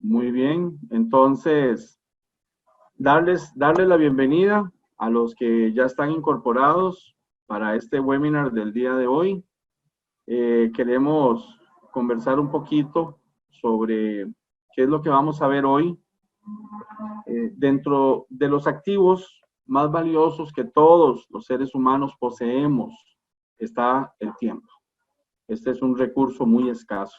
Muy bien, entonces darles la bienvenida a los que ya están incorporados para este webinar del día de hoy. Queremos conversar un poquito sobre qué es lo que vamos a ver hoy. Dentro de los activos más valiosos que todos los seres humanos poseemos está el tiempo. Este es un recurso muy escaso.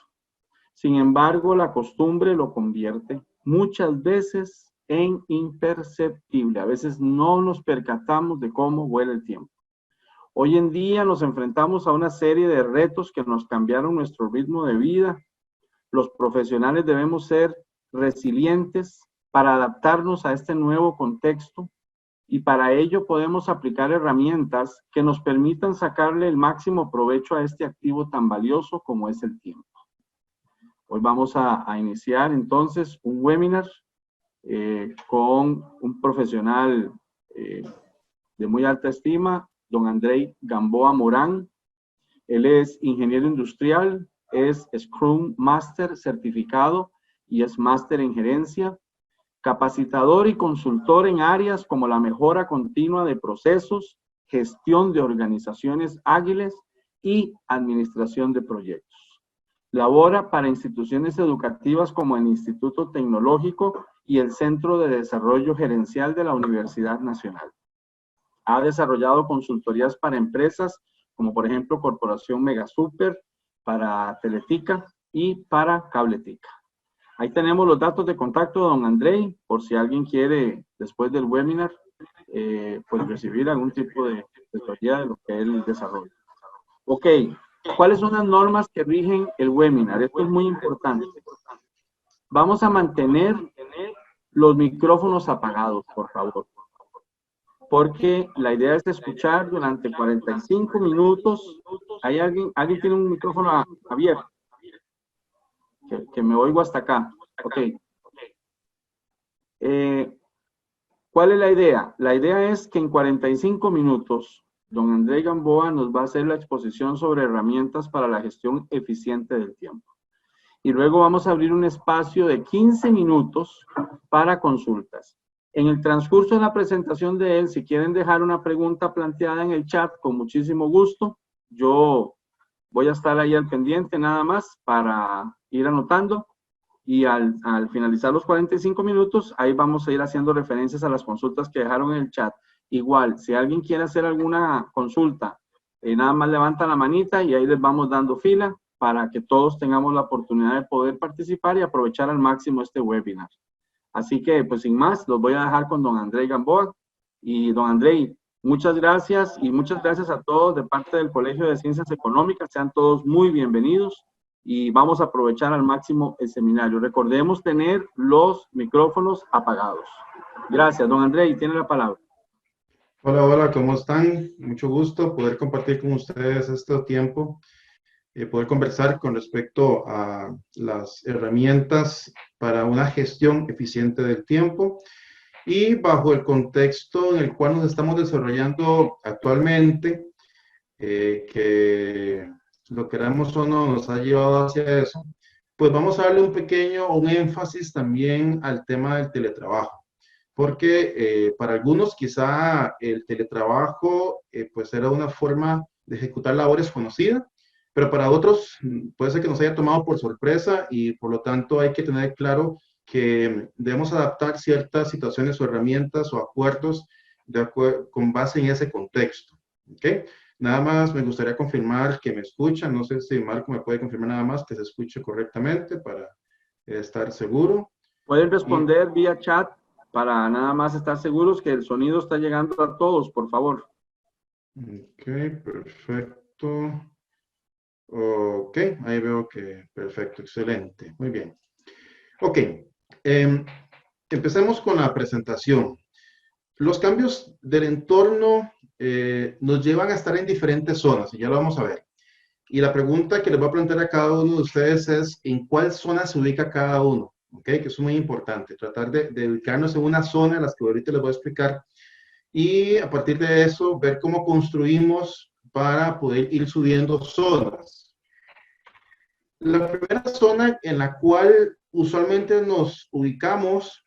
Sin embargo, la costumbre lo convierte muchas veces en imperceptible. A veces no nos percatamos de cómo vuela el tiempo. Hoy en día nos enfrentamos a una serie de retos que nos cambiaron nuestro ritmo de vida. Los profesionales debemos ser resilientes para adaptarnos a este nuevo contexto y para ello podemos aplicar herramientas que nos permitan sacarle el máximo provecho a este activo tan valioso como es el tiempo. Hoy vamos a iniciar entonces un webinar con un profesional de muy alta estima, don Andrei Gamboa Morán. Él es ingeniero industrial, es Scrum Master certificado y es máster en gerencia, capacitador y consultor en áreas como la mejora continua de procesos, gestión de organizaciones ágiles y administración de proyectos. Labora para instituciones educativas como el Instituto Tecnológico y el Centro de Desarrollo Gerencial de la Universidad Nacional. Ha desarrollado consultorías para empresas como por ejemplo Corporación Megasuper, para Teletica y para Cabletica. Ahí tenemos los datos de contacto de don Andrei, por si alguien quiere después del webinar pues recibir algún tipo de asesoría de lo que él desarrolla. Ok. ¿Cuáles son las normas que rigen el webinar? Esto es muy importante. Vamos a mantener los micrófonos apagados, por favor. Porque la idea es escuchar durante 45 minutos. ¿Hay alguien tiene un micrófono abierto? Que me oigo hasta acá. Ok. ¿Cuál es la idea? La idea es que en 45 minutos don Andrei Gamboa nos va a hacer la exposición sobre herramientas para la gestión eficiente del tiempo. Y luego vamos a abrir un espacio de 15 minutos para consultas. En el transcurso de la presentación de él, si quieren dejar una pregunta planteada en el chat, con muchísimo gusto. Yo voy a estar ahí al pendiente nada más para ir anotando. Y al finalizar los 45 minutos, ahí vamos a ir haciendo referencias a las consultas que dejaron en el chat. Igual, si alguien quiere hacer alguna consulta, nada más levanta la manita y ahí les vamos dando fila para que todos tengamos la oportunidad de poder participar y aprovechar al máximo este webinar. Así que, pues sin más, los voy a dejar con don Andrei Gamboa. Y don Andrei, muchas gracias y muchas gracias a todos de parte del Colegio de Ciencias Económicas. Sean todos muy bienvenidos y vamos a aprovechar al máximo el seminario. Recordemos tener los micrófonos apagados. Gracias, don Andrei, tiene la palabra. Hola, hola, ¿cómo están? Mucho gusto poder compartir con ustedes este tiempo, poder conversar con respecto a las herramientas para una gestión eficiente del tiempo y bajo el contexto en el cual nos estamos desarrollando actualmente, que lo queramos o no nos ha llevado hacia eso, pues vamos a darle un énfasis también al tema del teletrabajo. Porque para algunos quizá el teletrabajo pues era una forma de ejecutar labores conocida, pero para otros puede ser que nos haya tomado por sorpresa y por lo tanto hay que tener claro que debemos adaptar ciertas situaciones o herramientas o acuerdos con base en ese contexto. ¿Okay? Nada más me gustaría confirmar que me escuchan, no sé si Marco me puede confirmar nada más que se escuche correctamente para estar seguro. Pueden responder vía chat para nada más estar seguros que el sonido está llegando a todos, por favor. Ok, perfecto. Ok, ahí veo que perfecto, excelente, muy bien. Ok, empecemos con la presentación. Los cambios del entorno nos llevan a estar en diferentes zonas, y ya lo vamos a ver. Y la pregunta que les voy a plantear a cada uno de ustedes es, ¿en cuál zona se ubica cada uno? Ok, que es muy importante, tratar de ubicarnos en una zona, en las que ahorita les voy a explicar, y a partir de eso, ver cómo construimos para poder ir subiendo zonas. La primera zona en la cual usualmente nos ubicamos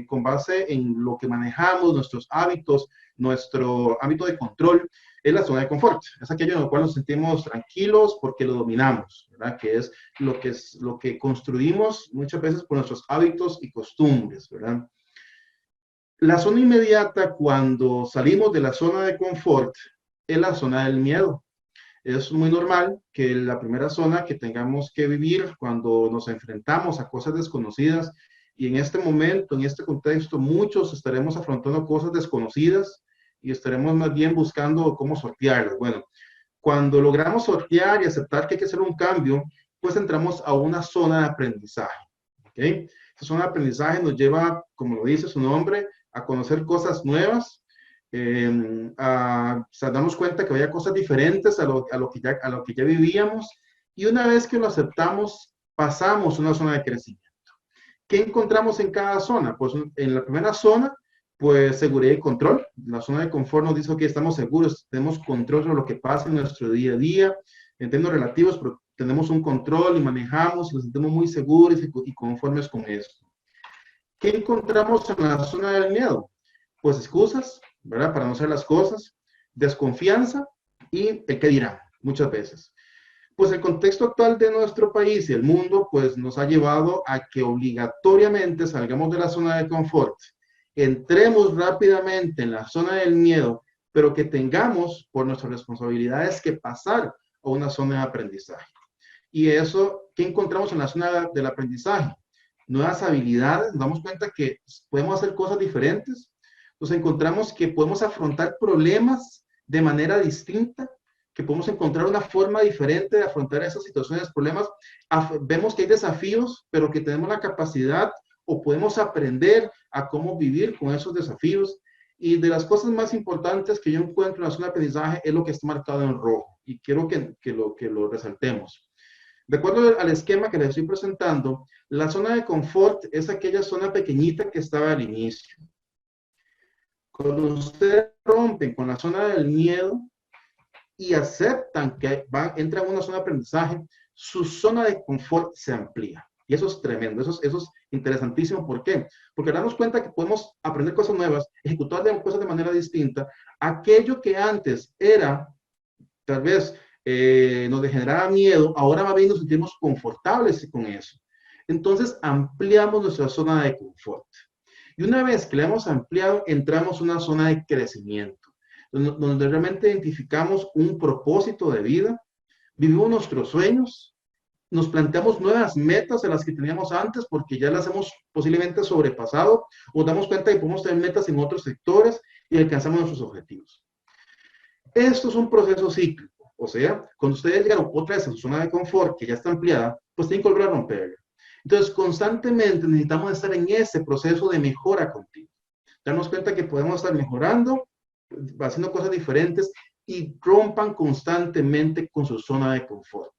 con base en lo que manejamos, nuestros hábitos, nuestro ámbito de control, es la zona de confort. Es aquello en lo cual nos sentimos tranquilos porque lo dominamos, ¿verdad? Que es lo que construimos muchas veces por nuestros hábitos y costumbres, ¿verdad? La zona inmediata, cuando salimos de la zona de confort, es la zona del miedo. Es muy normal que la primera zona que tengamos que vivir cuando nos enfrentamos a cosas desconocidas, y en este momento, en este contexto, muchos estaremos afrontando cosas desconocidas y estaremos más bien buscando cómo sortearlas. Bueno, cuando logramos sortear y aceptar que hay que hacer un cambio, pues entramos a una zona de aprendizaje. ¿Okay? Esa zona de aprendizaje nos lleva, como lo dice su nombre, a conocer cosas nuevas, o sea, damos cuenta que había cosas diferentes a lo que ya vivíamos, y una vez que lo aceptamos, pasamos a una zona de crecimiento. ¿Qué encontramos en cada zona? Pues en la primera zona, pues seguridad y control. La zona de confort nos dice que estamos seguros, tenemos control sobre lo que pasa en nuestro día a día, en términos relativos, pero tenemos un control y manejamos y nos sentimos muy seguros y conformes con eso. ¿Qué encontramos en la zona del miedo? Pues excusas, ¿verdad? Para no hacer las cosas, desconfianza y el qué dirán, muchas veces. Pues el contexto actual de nuestro país y el mundo, pues nos ha llevado a que obligatoriamente salgamos de la zona de confort, entremos rápidamente en la zona del miedo, pero que tengamos por nuestras responsabilidades que pasar a una zona de aprendizaje. Y eso, ¿qué encontramos en la zona del aprendizaje? Nuevas habilidades, nos damos cuenta que podemos hacer cosas diferentes, nos encontramos que podemos afrontar problemas de manera distinta, que podemos encontrar una forma diferente de afrontar esas situaciones, problemas. Vemos que hay desafíos, pero que tenemos la capacidad o podemos aprender a cómo vivir con esos desafíos. Y de las cosas más importantes que yo encuentro en la zona de aprendizaje es lo que está marcado en rojo, y quiero que lo resaltemos. De acuerdo al esquema que les estoy presentando, la zona de confort es aquella zona pequeñita que estaba al inicio. Cuando ustedes rompen con la zona del miedo y aceptan que entran en una zona de aprendizaje, su zona de confort se amplía. Y eso es tremendo, eso es interesantísimo. ¿Por qué? Porque damos cuenta que podemos aprender cosas nuevas, ejecutar cosas de manera distinta. Aquello que antes era, tal vez, nos generaba miedo, ahora más bien nos sentimos confortables con eso. Entonces ampliamos nuestra zona de confort. Y una vez que la hemos ampliado, entramos en una zona de crecimiento, donde realmente identificamos un propósito de vida, vivimos nuestros sueños, nos planteamos nuevas metas a las que teníamos antes porque ya las hemos posiblemente sobrepasado, o damos cuenta que podemos tener metas en otros sectores y alcanzamos nuestros objetivos. Esto es un proceso cíclico. O sea, cuando ustedes llegan otra vez a su zona de confort, que ya está ampliada, pues tienen que volver a romperla. Entonces, constantemente necesitamos estar en ese proceso de mejora continua. Darnos cuenta que podemos estar mejorando, haciendo cosas diferentes, y rompan constantemente con su zona de confort.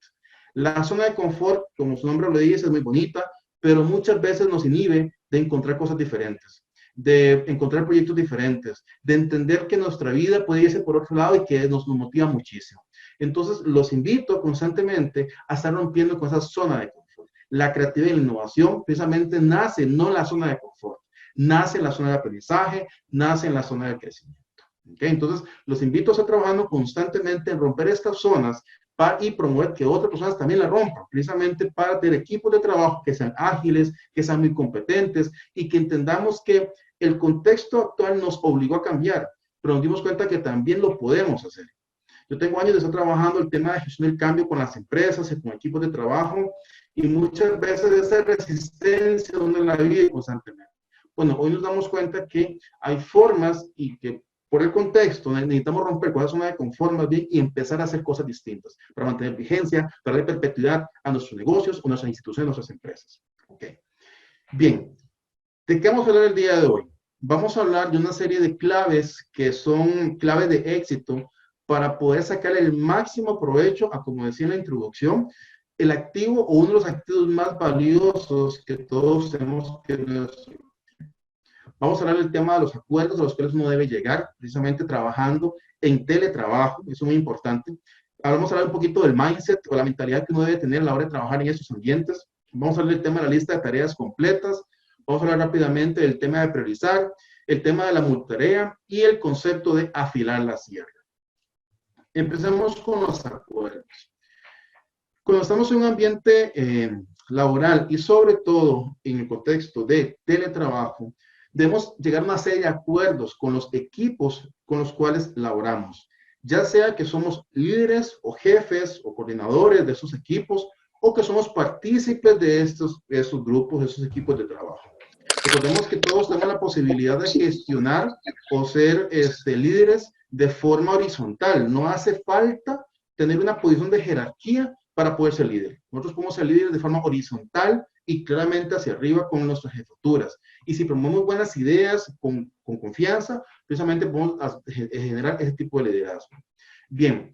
La zona de confort, como su nombre lo dice, es muy bonita, pero muchas veces nos inhibe de encontrar cosas diferentes, de encontrar proyectos diferentes, de entender que nuestra vida puede irse por otro lado y que nos motiva muchísimo. Entonces, los invito constantemente a estar rompiendo con esa zona de confort. La creatividad y la innovación precisamente nace no en la zona de confort, nace en la zona de aprendizaje, nace en la zona de crecimiento. ¿Okay? Entonces, los invito a estar trabajando constantemente en romper estas zonas y promover que otras personas también la rompan, precisamente para tener equipos de trabajo que sean ágiles, que sean muy competentes, y que entendamos que el contexto actual nos obligó a cambiar, pero nos dimos cuenta que también lo podemos hacer. Yo tengo años de estar trabajando el tema de gestión del cambio con las empresas y con equipos de trabajo, y muchas veces esa resistencia donde la vive constantemente. Bueno, hoy nos damos cuenta que hay formas y que por el contexto necesitamos romper con esa zona de confort más bien y empezar a hacer cosas distintas para mantener vigencia, para darle perpetuidad a nuestros negocios o nuestras instituciones, nuestras empresas. Okay. Bien, ¿de qué vamos a hablar el día de hoy? Vamos a hablar de una serie de claves que son claves de éxito para poder sacar el máximo provecho a, como decía en la introducción, el activo o uno de los activos más valiosos que todos tenemos que nuestro. Vamos a hablar del tema de los acuerdos a los cuales uno debe llegar, precisamente trabajando en teletrabajo, eso es muy importante. Ahora vamos a hablar un poquito del mindset o la mentalidad que uno debe tener a la hora de trabajar en esos ambientes. Vamos a hablar del tema de la lista de tareas completas. Vamos a hablar rápidamente del tema de priorizar, el tema de la multitarea y el concepto de afilar la sierra. Empecemos con los acuerdos. Cuando estamos en un ambiente laboral y sobre todo en el contexto de teletrabajo, debemos llegar a una serie de acuerdos con los equipos con los cuales laboramos, ya sea que somos líderes o jefes o coordinadores de esos equipos o que somos partícipes de estos grupos, de esos equipos de trabajo. Recordemos que todos tenemos la posibilidad de gestionar o ser líderes de forma horizontal. No hace falta tener una posición de jerarquía para poder ser líder. Nosotros podemos ser líderes de forma horizontal y claramente hacia arriba con nuestras jefaturas. Y si promovemos buenas ideas con confianza, precisamente podemos generar ese tipo de liderazgo. Bien,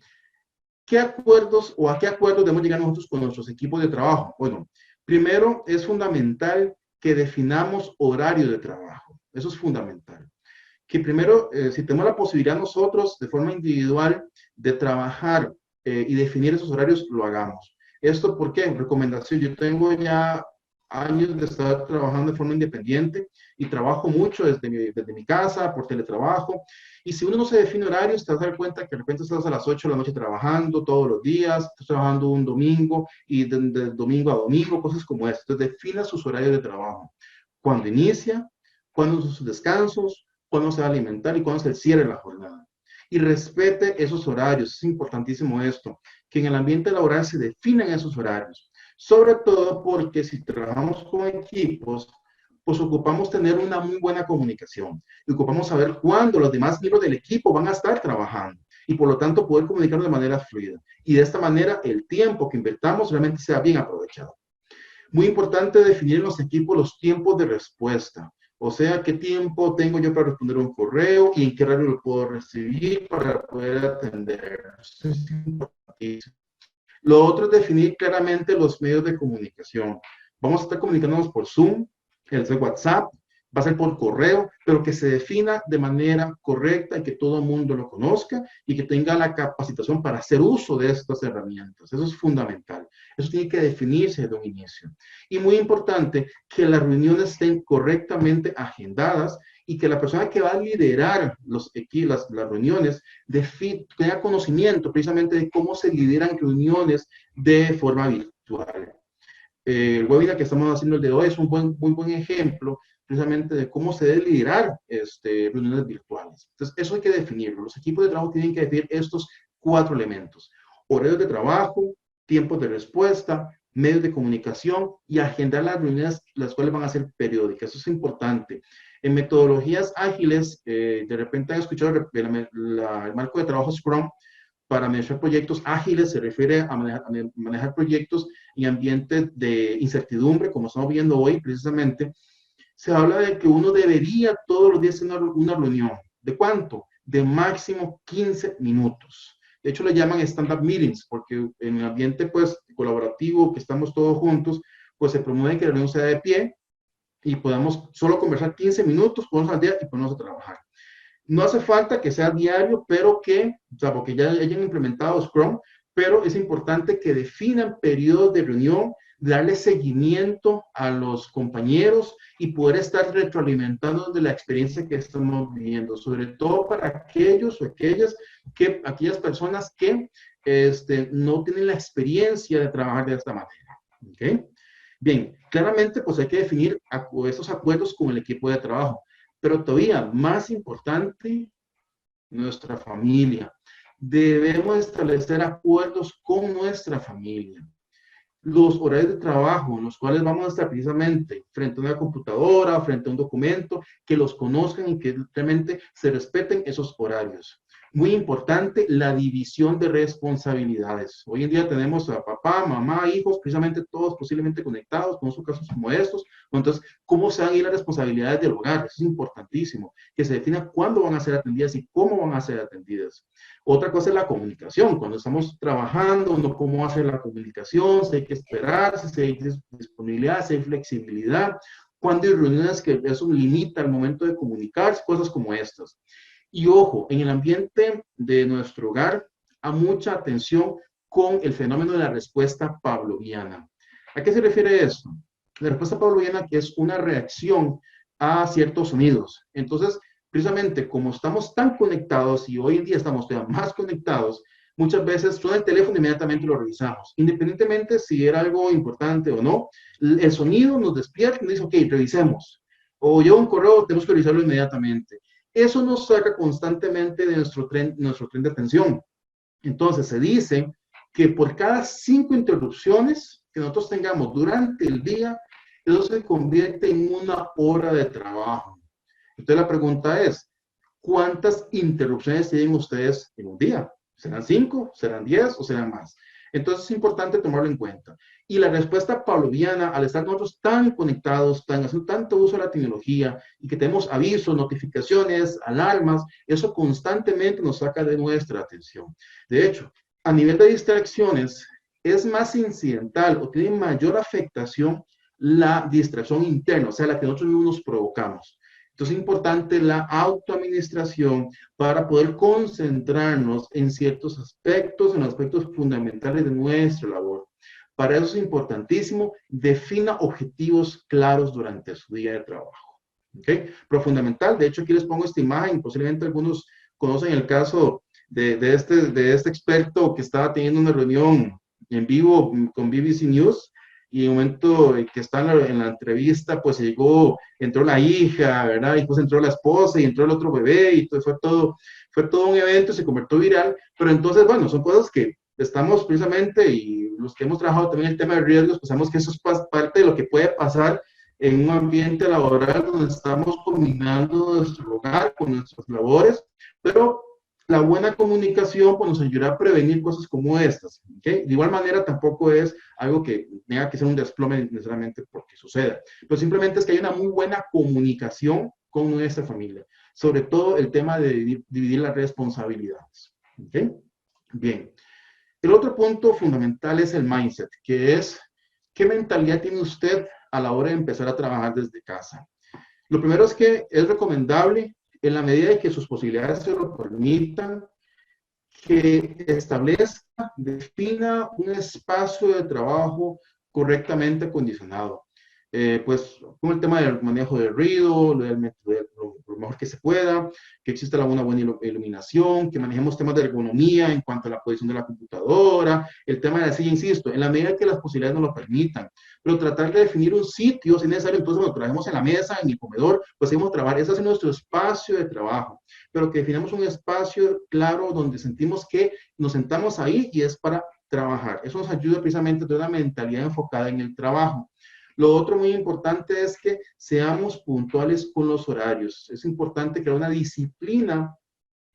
¿qué acuerdos o a qué acuerdos debemos llegar nosotros con nuestros equipos de trabajo? Bueno, primero es fundamental que definamos horario de trabajo. Eso es fundamental. Que primero, si tenemos la posibilidad nosotros de forma individual de trabajar y definir esos horarios, lo hagamos. ¿Esto por qué? Recomendación, yo tengo ya años de estar trabajando de forma independiente y trabajo mucho desde mi casa, por teletrabajo. Y si uno no se define horarios, te vas a dar cuenta que de repente estás a las 8 de la noche trabajando todos los días, estás trabajando un domingo y de domingo a domingo, cosas como esto. Entonces, defina sus horarios de trabajo. Cuándo inicia, cuándo son sus descansos, cuándo se va a alimentar y cuándo se cierra la jornada. Y respete esos horarios. Es importantísimo esto, que en el ambiente laboral se definan esos horarios. Sobre todo porque si trabajamos con equipos, pues ocupamos tener una muy buena comunicación. Y ocupamos saber cuándo los demás miembros del equipo van a estar trabajando. Y por lo tanto poder comunicarnos de manera fluida. Y de esta manera el tiempo que invertamos realmente sea bien aprovechado. Muy importante definir en los equipos los tiempos de respuesta. O sea, qué tiempo tengo yo para responder un correo y en qué horario lo puedo recibir para poder atender. Eso es importantísimo. Lo otro es definir claramente los medios de comunicación. Vamos a estar comunicándonos por Zoom, el de WhatsApp, va a ser por correo, pero que se defina de manera correcta y que todo el mundo lo conozca y que tenga la capacitación para hacer uso de estas herramientas. Eso es fundamental. Eso tiene que definirse desde un inicio. Y muy importante, que las reuniones estén correctamente agendadas y que la persona que va a liderar las reuniones tenga conocimiento precisamente de cómo se lideran reuniones de forma virtual. El webinar que estamos haciendo el de hoy es un muy buen ejemplo precisamente de cómo se debe liderar reuniones virtuales. Entonces, eso hay que definirlo. Los equipos de trabajo tienen que definir estos 4 elementos: horarios de trabajo, tiempos de respuesta, medios de comunicación y agendar las reuniones, las cuales van a ser periódicas. Eso es importante. En metodologías ágiles, de repente han escuchado el marco de trabajo Scrum. Para manejar proyectos ágiles se refiere a manejar proyectos en ambientes de incertidumbre, como estamos viendo hoy precisamente. Se habla de que uno debería todos los días tener una reunión. ¿De cuánto? De máximo 15 minutos. De hecho, le llaman stand-up meetings, porque en el ambiente pues, colaborativo, que estamos todos juntos, pues se promueve que la reunión sea de pie y podamos solo conversar 15 minutos, ponernos al día y ponernos a trabajar. No hace falta que sea diario, pero porque ya hayan implementado Scrum, pero es importante que definan periodos de reunión, darle seguimiento a los compañeros y poder estar retroalimentando de la experiencia que estamos viviendo, sobre todo para aquellos o aquellas personas que no tienen la experiencia de trabajar de esta manera. ¿Okay? Bien, claramente pues hay que definir esos acuerdos con el equipo de trabajo. Pero todavía más importante, nuestra familia. Debemos establecer acuerdos con nuestra familia. Los horarios de trabajo en los cuales vamos a estar precisamente frente a una computadora, frente a un documento, que los conozcan y que realmente se respeten esos horarios. Muy importante, la división de responsabilidades. Hoy en día tenemos a papá, mamá, hijos, precisamente todos posiblemente conectados, con sus casos como estos. Entonces, ¿cómo se van a ir las responsabilidades del hogar? Eso es importantísimo, que se defina cuándo van a ser atendidas y cómo van a ser atendidas. Otra cosa es la comunicación. Cuando estamos trabajando, ¿no? ¿Cómo hacer la comunicación? Si hay que esperar, si hay disponibilidad, si hay flexibilidad. Cuando hay reuniones que eso limita el momento de comunicarse, cosas como estas. Y ojo, en el ambiente de nuestro hogar, a mucha atención con el fenómeno de la respuesta pavloviana. ¿A qué se refiere esto? La respuesta pavloviana que es una reacción a ciertos sonidos. Entonces, precisamente como estamos tan conectados y hoy en día estamos todavía más conectados, muchas veces suena el teléfono e inmediatamente lo revisamos. Independientemente si era algo importante o no, el sonido nos despierta y nos dice, ok, revisemos. O llega un correo, tenemos que revisarlo inmediatamente. Eso nos saca constantemente de nuestro tren de atención. Entonces se dice que por cada 5 interrupciones que nosotros tengamos durante el día, eso se convierte en una hora de trabajo. Entonces la pregunta es, ¿cuántas interrupciones tienen ustedes en un día? ¿Serán 5? ¿Serán 10? ¿O serán más? Entonces es importante tomarlo en cuenta. Y la respuesta pavloviana, al estar nosotros tan conectados, haciendo tanto uso de la tecnología y que tenemos avisos, notificaciones, alarmas, eso constantemente nos saca de nuestra atención. De hecho, a nivel de distracciones, es más incidental o tiene mayor afectación la distracción interna, o sea, la que nosotros mismos nos provocamos. Entonces es importante la autoadministración para poder concentrarnos en ciertos aspectos, en aspectos fundamentales de nuestra labor. Para eso es importantísimo, defina objetivos claros durante su día de trabajo. ¿Okay? Pero fundamental, de hecho aquí les pongo esta imagen, posiblemente algunos conocen el caso de este experto que estaba teniendo una reunión en vivo con BBC News, y en el momento que está en la entrevista, pues entró la hija, ¿verdad? Y después entró la esposa y entró el otro bebé y fue todo un evento, se convirtió viral, pero entonces, bueno, son cosas que estamos precisamente, y los que hemos trabajado también el tema de riesgos, pues sabemos que eso es parte de lo que puede pasar en un ambiente laboral donde estamos combinando nuestro hogar con nuestras labores, pero la buena comunicación pues, nos ayudará a prevenir cosas como estas. ¿Okay? De igual manera, tampoco es algo que tenga que ser un desplome necesariamente porque suceda, pero simplemente es que hay una muy buena comunicación con nuestra familia, sobre todo el tema de dividir las responsabilidades. ¿Okay? Bien. El otro punto fundamental es el mindset, que es qué mentalidad tiene usted a la hora de empezar a trabajar desde casa. Lo primero es que es recomendable, en la medida de que sus posibilidades se lo permitan, que establezca, defina un espacio de trabajo correctamente acondicionado. Pues con el tema del manejo del ruido, lo mejor que se pueda, que exista una buena iluminación, que manejemos temas de ergonomía en cuanto a la posición de la computadora, el tema de la silla, insisto, en la medida que las posibilidades nos lo permitan, pero tratar de definir un sitio, si es necesario, entonces lo trabajemos en la mesa, en el comedor, pues seguimos trabajar, ese es nuestro espacio de trabajo, pero que definamos un espacio claro donde sentimos que nos sentamos ahí y es para trabajar. Eso nos ayuda precisamente a tener una mentalidad enfocada en el trabajo. Lo otro muy importante es que seamos puntuales con los horarios. Es importante crear una disciplina.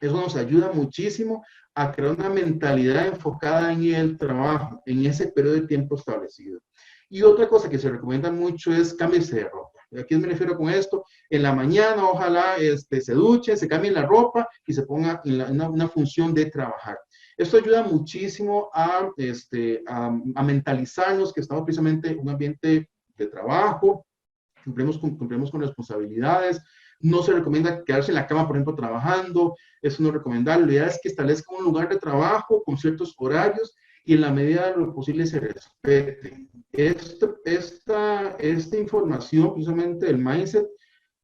Eso nos ayuda muchísimo a crear una mentalidad enfocada en el trabajo, en ese periodo de tiempo establecido. Y otra cosa que se recomienda mucho es cambiarse de ropa. ¿A qué me refiero con esto? En la mañana, ojalá se duche, se cambie la ropa y se ponga en una función de trabajar. Esto ayuda muchísimo a mentalizarnos que estamos precisamente en un ambiente de trabajo, cumplimos con responsabilidades. No se recomienda quedarse en la cama, por ejemplo, trabajando. Eso no es recomendable. La idea es que establezca un lugar de trabajo con ciertos horarios y en la medida de lo posible se respete. Esta información, precisamente del mindset,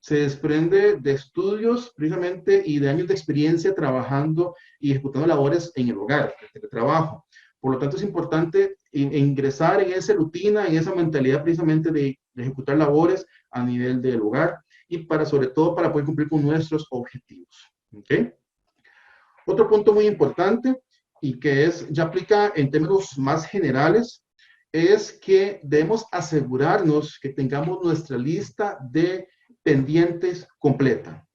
se desprende de estudios precisamente y de años de experiencia trabajando y ejecutando labores en el hogar, de trabajo. Por lo tanto, es importante ingresar en esa rutina, en esa mentalidad precisamente de ejecutar labores a nivel del hogar y sobre todo para poder cumplir con nuestros objetivos. ¿Okay? Otro punto muy importante y que ya aplica en términos más generales es que debemos asegurarnos que tengamos nuestra lista de pendientes completa.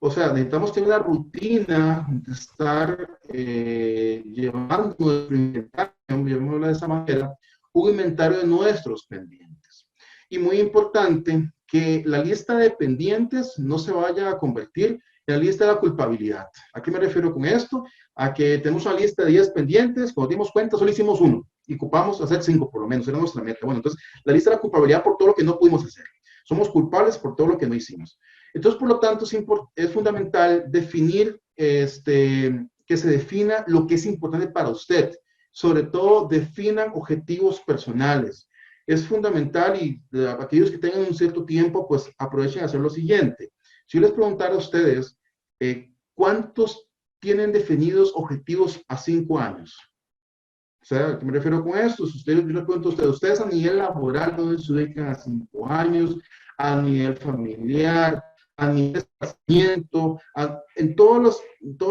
O sea, necesitamos tener una rutina de estar llevando nuestro inventario, llamémoslo de esa manera, un inventario de nuestros pendientes. Y muy importante que la lista de pendientes no se vaya a convertir en la lista de la culpabilidad. ¿A qué me refiero con esto? A que tenemos una lista de 10 pendientes, cuando dimos cuenta solo hicimos uno y ocupamos hacer 5 por lo menos, era nuestra meta. Bueno, entonces la lista de la culpabilidad por todo lo que no pudimos hacer. Somos culpables por todo lo que no hicimos. Entonces, por lo tanto, es fundamental definir, que se defina lo que es importante para usted. Sobre todo, definan objetivos personales. es fundamental y aquellos que tengan un cierto tiempo, pues aprovechen a hacer lo siguiente. Si yo les preguntara a ustedes, ¿cuántos tienen definidos objetivos a 5 años? O sea, ¿a qué me refiero con esto? Si ustedes, yo les pregunto a ustedes a nivel laboral, ¿dónde se ubican a 5 años? A nivel familiar, a nivel de esparcimiento, en toda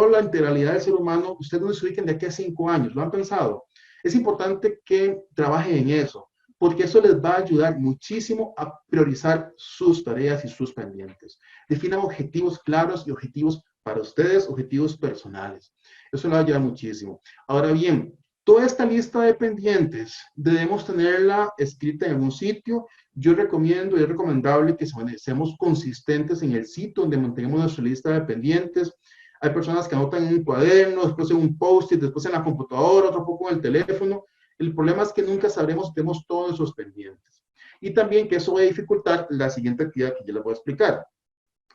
la integralidad del ser humano, ustedes dónde se ubican de aquí a 5 años. ¿Lo han pensado? Es importante que trabajen en eso, porque eso les va a ayudar muchísimo a priorizar sus tareas y sus pendientes. Definan objetivos claros y objetivos para ustedes, objetivos personales. Eso les va a ayudar muchísimo. Ahora bien, toda esta lista de pendientes debemos tenerla escrita en algún sitio. Yo recomiendo y es recomendable que seamos consistentes en el sitio donde mantengamos nuestra lista de pendientes. Hay personas que anotan en un cuaderno, después en un post-it, después en la computadora, otro poco en el teléfono. El problema es que nunca sabremos si tenemos todos esos pendientes. Y también que eso va a dificultar la siguiente actividad que yo les voy a explicar.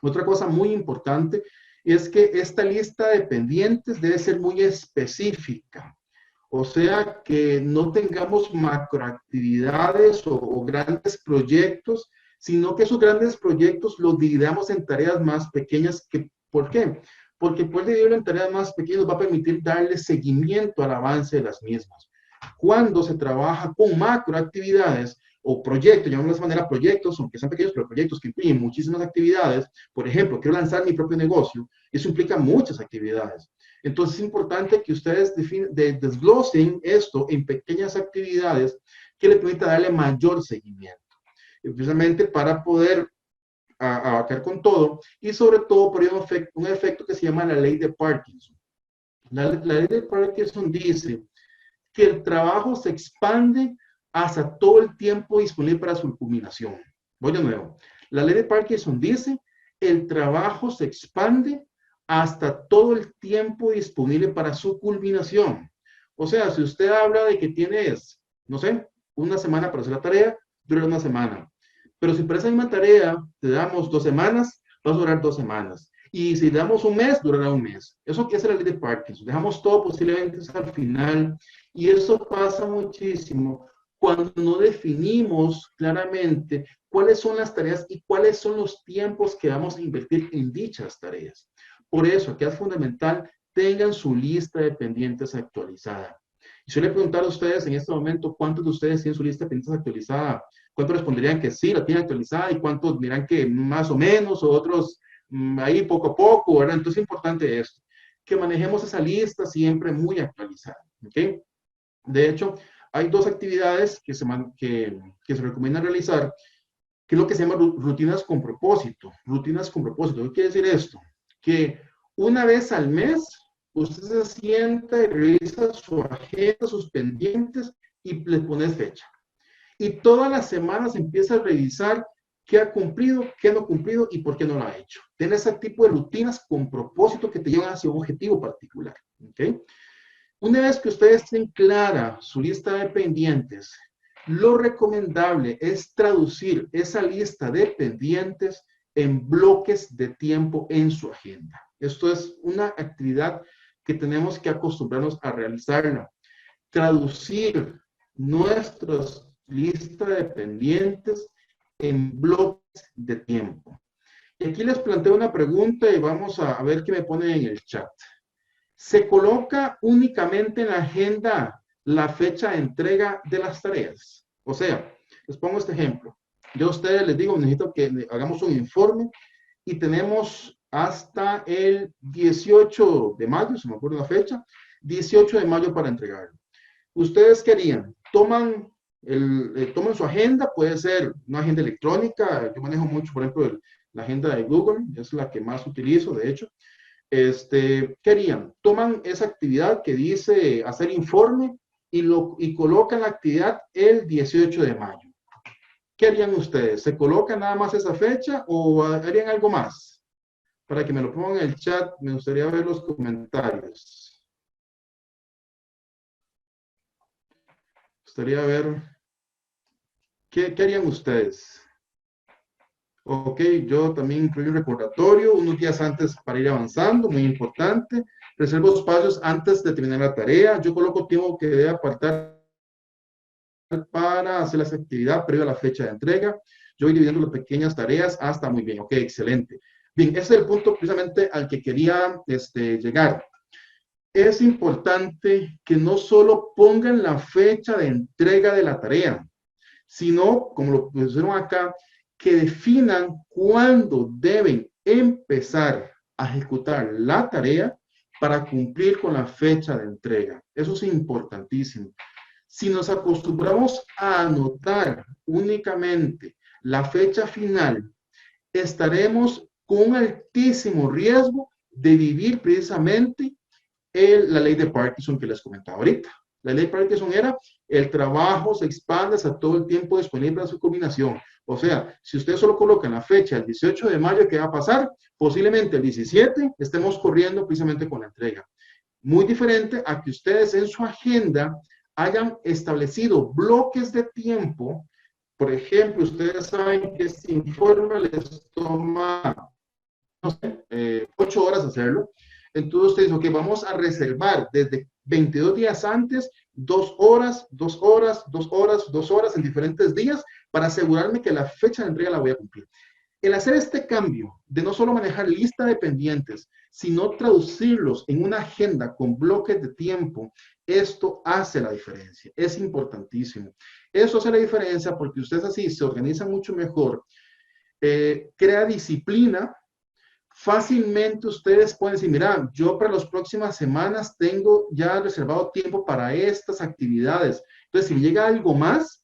Otra cosa muy importante es que esta lista de pendientes debe ser muy específica. O sea, que no tengamos macroactividades o grandes proyectos, sino que esos grandes proyectos los dividamos en tareas más pequeñas. ¿Por qué? Porque poder dividirlo en tareas más pequeñas va a permitir darle seguimiento al avance de las mismas. Cuando se trabaja con macroactividades o proyectos, llamamos de esa manera proyectos, aunque sean pequeños, pero proyectos que incluyen muchísimas actividades. Por ejemplo, quiero lanzar mi propio negocio. Eso implica muchas actividades. Entonces es importante que ustedes desglosen esto en pequeñas actividades que le permitan darle mayor seguimiento, precisamente para poder abarcar con todo y sobre todo por un efecto que se llama la ley de Parkinson. La ley de Parkinson dice que el trabajo se expande hasta todo el tiempo disponible para su culminación. Voy de nuevo. La ley de Parkinson dice el trabajo se expande hasta todo el tiempo disponible para su culminación. O sea, si usted habla de que tienes, no sé, una semana para hacer la tarea, dura una semana. Pero si para esa misma tarea te damos 2 semanas, va a durar 2 semanas. Y si le damos un mes, durará un mes. Eso que hace la ley de Parkinson. Dejamos todo posiblemente al final. Y eso pasa muchísimo cuando no definimos claramente cuáles son las tareas y cuáles son los tiempos que vamos a invertir en dichas tareas. Por eso, aquí es fundamental, tengan su lista de pendientes actualizada. Y yo le preguntar a ustedes en este momento, ¿cuántos de ustedes tienen su lista de pendientes actualizada? ¿Cuántos responderían que sí, la tienen actualizada? ¿Y cuántos dirán que más o menos? O otros ahí poco a poco, ¿verdad? Entonces es importante esto, que manejemos esa lista siempre muy actualizada, ¿ok? De hecho, hay 2 actividades que se recomienda realizar, que es lo que se llama rutinas con propósito. Rutinas con propósito. ¿Qué quiere decir esto? Que una vez al mes, usted se sienta y revisa su agenda, sus pendientes y le pone fecha. Y todas las semanas empieza a revisar qué ha cumplido, qué no ha cumplido y por qué no lo ha hecho. Tener ese tipo de rutinas con propósito que te llevan hacia un objetivo particular. ¿Okay? Una vez que ustedes tienen clara su lista de pendientes, lo recomendable es traducir esa lista de pendientes en bloques de tiempo en su agenda. Esto es una actividad que tenemos que acostumbrarnos a realizarla. Traducir nuestras listas de pendientes en bloques de tiempo. Y aquí les planteo una pregunta y vamos a ver qué me ponen en el chat. ¿Se coloca únicamente en la agenda la fecha de entrega de las tareas? O sea, les pongo este ejemplo. Yo a ustedes les digo, necesito que hagamos un informe y tenemos hasta el 18 de mayo, se me acuerda la fecha, 18 de mayo para entregarlo. ¿Ustedes qué harían? Toman su agenda, puede ser una agenda electrónica, yo manejo mucho, por ejemplo, la agenda de Google, es la que más utilizo, de hecho. ¿Qué harían? Toman esa actividad que dice hacer informe y colocan la actividad el 18 de mayo. ¿Qué harían ustedes? ¿Se colocan nada más esa fecha o harían algo más? Para que me lo pongan en el chat, me gustaría ver los comentarios. Me gustaría ver qué harían ustedes. Ok, yo también incluyo un recordatorio unos días antes para ir avanzando, muy importante. Reservo espacios antes de terminar la tarea. Yo coloco tiempo que debe apartar para hacer las actividades previo a la fecha de entrega. Yo voy dividiendo las pequeñas tareas hasta muy bien. Ok, excelente. Bien, ese es el punto precisamente al que quería llegar. Es importante que no solo pongan la fecha de entrega de la tarea, sino, como lo pusieron acá, que definan cuándo deben empezar a ejecutar la tarea para cumplir con la fecha de entrega. Eso es importantísimo. Si nos acostumbramos a anotar únicamente la fecha final, estaremos con un altísimo riesgo de vivir precisamente la ley de Parkinson que les comentaba ahorita. La ley de Parkinson era el trabajo se expande a todo el tiempo disponible a su culminación. O sea, si usted solo coloca la fecha el 18 de mayo, ¿qué va a pasar? Posiblemente el 17 estemos corriendo precisamente con la entrega. Muy diferente a que ustedes en su agenda hayan establecido bloques de tiempo. Por ejemplo, ustedes saben que este informe les toma, no sé, 8 horas hacerlo. Entonces ustedes dicen, ok, vamos a reservar desde 22 días antes, 2 horas, 2 horas, 2 horas, 2 horas en diferentes días para asegurarme que la fecha de entrega la voy a cumplir. El hacer este cambio de no solo manejar lista de pendientes, sino traducirlos en una agenda con bloques de tiempo, esto hace la diferencia. Es importantísimo. Eso hace la diferencia porque ustedes así se organizan mucho mejor, crea disciplina. Fácilmente ustedes pueden decir, mira, yo para las próximas semanas tengo ya reservado tiempo para estas actividades. Entonces, si llega algo más